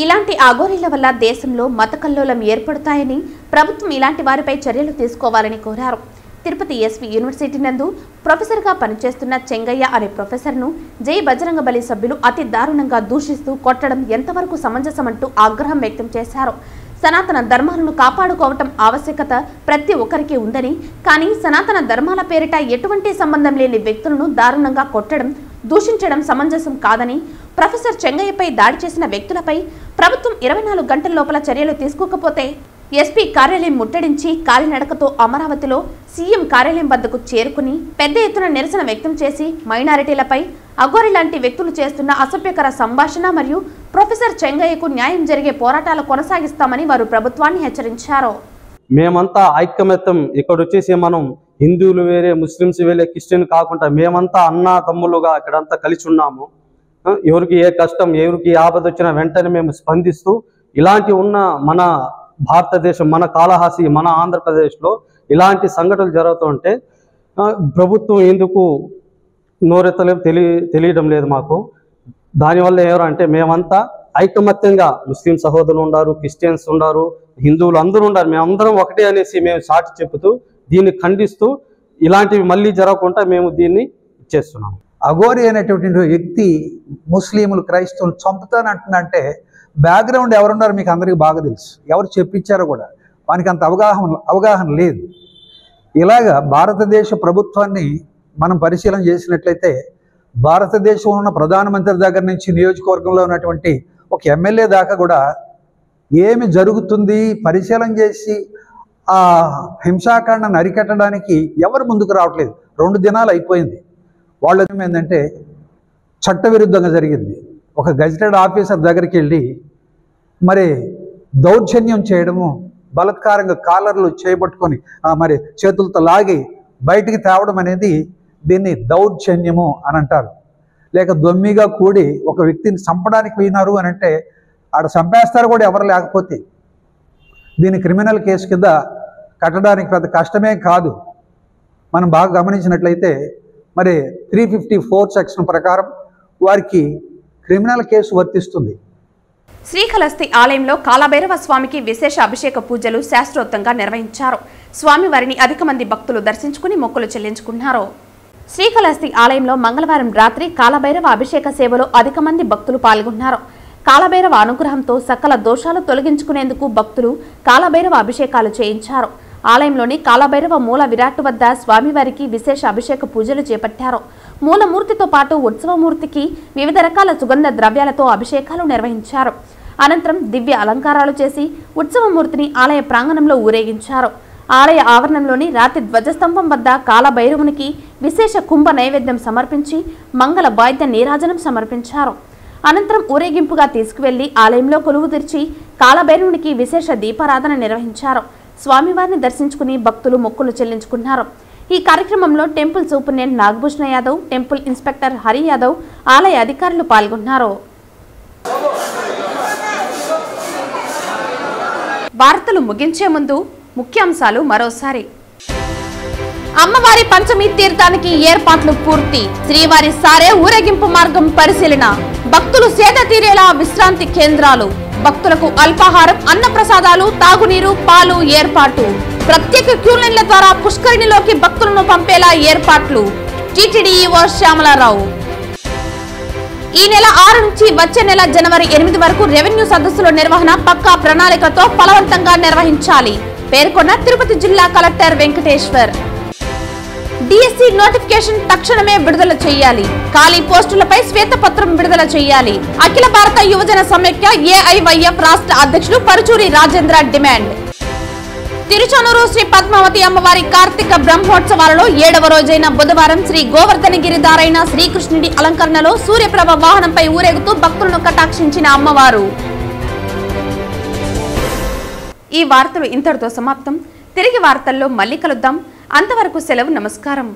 ఇలాంటి ఆగోరీల వల్ల దేశంలో మత కల్లోలం ఏర్పడతాయని ప్రభుత్వం ఇలాంటి వారిపై చర్యలు తీసుకోవాలని కోరారు. తిరుపతి ఎస్వి యూనివర్సిటీ నందు ప్రొఫెసర్గా పనిచేస్తున్న చెంగయ్య అనే ప్రొఫెసర్ను జై బజరంగబలి సభ్యులు అతి దారుణంగా దూషిస్తూ కొట్టడం ఎంతవరకు సమంజసమంటూ ఆగ్రహం వ్యక్తం చేశారు. సనాతన ధర్మాలను కాపాడుకోవటం ఆవశ్యకత ప్రతి ఒక్కరికి ఉందని, కానీ సనాతన ధర్మాల పేరిట ఎటువంటి సంబంధం లేని వ్యక్తులను దారుణంగా కొట్టడం, దూషించడం సమంజసం కాదని, ప్రొఫెసర్ చెంగయ్యపై దాడి చేసిన వ్యక్తులపై ప్రభుత్వం 24 గంటల లోపల చర్యలు తీసుకోకపోతే ఎస్పీ కార్యాలయం ముట్టడించి కాలినడకతో అమరావతిలో సీఎం కార్యాలయం వద్దకు చేరుకుని పెద్ద ఎత్తున నిరసన వ్యక్తం చేసి మైనారిటీలపై అఘోరి లాంటి వ్యక్తులు చేస్తున్న అసభ్యకర సంభాషణ మరియు ప్రొఫెసర్ చెంగయ్యకు న్యాయం జరిగే పోరాటాలు కొనసాగిస్తామని వారు ప్రభుత్వాన్ని హెచ్చరించారు. మేమంతా ఐక్యమత్యం ఇక్కడ వచ్చేసి మనం హిందువులు వేరే, ముస్లిమ్స్ వేరే, క్రిస్టియన్ కాకుండా మేమంతా అన్నా తమ్ముళ్ళుగా ఇక్కడంతా కలిసి ఉన్నాము. ఎవరికి ఏ కష్టం, ఎవరికి ఆపద వచ్చినా వెంటనే మేము స్పందిస్తూ ఇలాంటి ఉన్న మన భారతదేశం, మన కాళహస్తి, మన ఆంధ్రప్రదేశ్లో ఇలాంటి సంఘటనలు జరుగుతుంటే ప్రభుత్వం ఎందుకు నోరెత్తలేదు తెలియడం లేదు మాకు. దానివల్ల ఎవరంటే మేమంతా ఐకమత్యంగా ముస్లిం సహోదరులు ఉన్నారు, క్రిస్టియన్స్ ఉన్నారు, హిందువులు అందరూ ఉన్నారు, మేమందరం ఒకటే అనేసి మేము సాటి చెబుతూ దీన్ని ఖండిస్తూ ఇలాంటివి మళ్ళీ జరగకుండా మేము దీన్ని చేస్తున్నాము. అఘోరి అనేటువంటి వ్యక్తి ముస్లింలు క్రైస్తవులు చంపుతానంటున్నంటే బ్యాక్గ్రౌండ్ ఎవరున్నారో మీకు అందరికీ బాగా తెలుసు, ఎవరు చెప్పించారో కూడా వానికి అంత అవగాహన లేదు. ఇలాగా భారతదేశ ప్రభుత్వాన్ని మనం పరిశీలన చేసినట్లయితే భారతదేశంలో ఉన్న ప్రధానమంత్రి దగ్గర నుంచి నియోజకవర్గంలో ఉన్నటువంటి ఒక ఎమ్మెల్యే దాకా కూడా ఏమి జరుగుతుంది పరిశీలన చేసి ఆ హింసాకాండను అరికట్టడానికి ఎవరు ముందుకు రావట్లేదు. 2 దినాలు అయిపోయింది. వాళ్ళు ఏంటంటే చట్టవిరుద్ధంగా జరిగింది. ఒక గెజిటెడ్ ఆఫీసర్ దగ్గరికి వెళ్ళి మరి దౌర్జన్యం చేయడము, బలత్కారంగా కాలర్లు చేయబట్టుకొని మరి చేతులతో లాగి బయటికి తేవడం అనేది దీన్ని దౌర్జన్యము అని అంటారు. లేక దొమ్మిగా కూడి ఒక వ్యక్తిని చంపడానికి పోయినారు అని అంటే ఆడ చంపేస్తారు కూడా ఎవరు లేకపోతే. దీన్ని క్రిమినల్ కేసు కింద కట్టడానికి పెద్ద కష్టమే కాదు. మనం బాగా గమనించినట్లయితే మరి 354 సెక్షన్ ప్రకారం వారికి క్రిమినల్ కేసు వర్తిస్తుంది. శ్రీకాళహస్తి ఆలయంలో కాలభైరవ స్వామికి విశేష అభిషేక పూజలు శాస్త్రోక్తంగా నిర్వహించారు. స్వామివారిని అధిక మంది భక్తులు దర్శించుకుని మొక్కులు చెల్లించుకున్నారు. శ్రీకాళహస్తి ఆలయంలో మంగళవారం రాత్రి కాలభైరవ అభిషేక సేవలో అధిక మంది భక్తులు పాల్గొన్నారు. కాలభైరవ అనుగ్రహంతో సకల దోషాలు తొలగించుకునేందుకు భక్తులు కాలభైరవ అభిషేకాలు చేయించారు. ఆలయంలోని కాలభైరవ మూల విరాట్ వద్ద స్వామివారికి విశేష అభిషేక పూజలు చేపట్టారు. మూలమూర్తితో పాటు ఉత్సవమూర్తికి వివిధ రకాల సుగంధ ద్రవ్యాలతో అభిషేకాలు నిర్వహించారు. అనంతరం దివ్య అలంకారాలు చేసి ఉత్సవమూర్తిని ఆలయ ప్రాంగణంలో ఊరేగించారు. ఆలయ ఆవరణంలోని రాతి ధ్వజస్తంభం వద్ద కాలభైరవునికి విశేష కుంభ నైవేద్యం సమర్పించి మంగళ వాయిద్య నీరాజనం సమర్పించారు. అనంతరం ఊరేగింపుగా తీసుకువెళ్లి ఆలయంలో కొలువు తీర్చి కాలభైరవునికి విశేష దీపారాధన నిర్వహించారు. స్వామివారిని దర్శించుకుని భక్తులు మొక్కులు చెల్లించుకున్నారు. ఈ కార్యక్రమంలో temple superintendent Nagabhushana Yadav, temple inspector Hari Yadav, ఆలయ అధికారులు పాల్గొన్నారు. వార్తలు ముగించే ముందు ముఖ్యాంశాలు మరోసారి. అమ్మవారి పంచమి తీర్థానికి ఏర్పాట్లు పూర్తి. శ్రీవారి సారే ఊరేగింపు మార్గం పరిశీలన. భక్తులు సేద తీరేలా విశ్రాంతి కేంద్రాలు, భక్తులకు అల్పాహారం, అన్నప్రసాదాలు, తాగునీరు, పాలు ఏర్పాటు, ప్రత్యేక క్యూలైన్ల ద్వారా పుష్కరిణిలోకి భక్తులను పంపేలా ఏర్పాట్లు. TTD EO Shyamala Rao. ఈ నెల 6 నుంచి వచ్చే నెల జనవరి 8 వరకు రెవెన్యూ సదస్సుల నిర్వహణ పక్కా ప్రణాళికతో ఫలవంతంగా నిర్వహించాలి పేర్కొన్న తిరుపతి జిల్లా కలెక్టర్ వెంకటేశ్వర్. డిఎస్సి నోటిఫికేషన్ తక్షణమే విడుదల చేయాలి, ఖాళీ పోస్టులపై శ్వేతపత్రం విడుదల చేయాలి. అఖిల భారత యువజన సమైక్య ఏఐవైఎఫ్ రాష్ట్ర అధ్యక్షులు పరుచూరి రాజేంద్ర డిమాండ్. తిరుచానూరు శ్రీ పద్మావతి అమ్మవారి కార్తీక బ్రహ్మోత్సవాలలో 7వ రోజైన బుధవారం శ్రీ గోవర్ధనగిరిదారైన శ్రీకృష్ణుడి అలంకరణలో సూర్యప్రభ వాహనంపై ఊరేగుతూ భక్తులను కటాక్షించిన అమ్మవారు. ఈ వార్తలు ఇంతటితో సమాప్తం. తిరిగి వార్తల్లో మళ్ళీ కలుద్దాం. అంతవరకు సెలవు. నమస్కారం.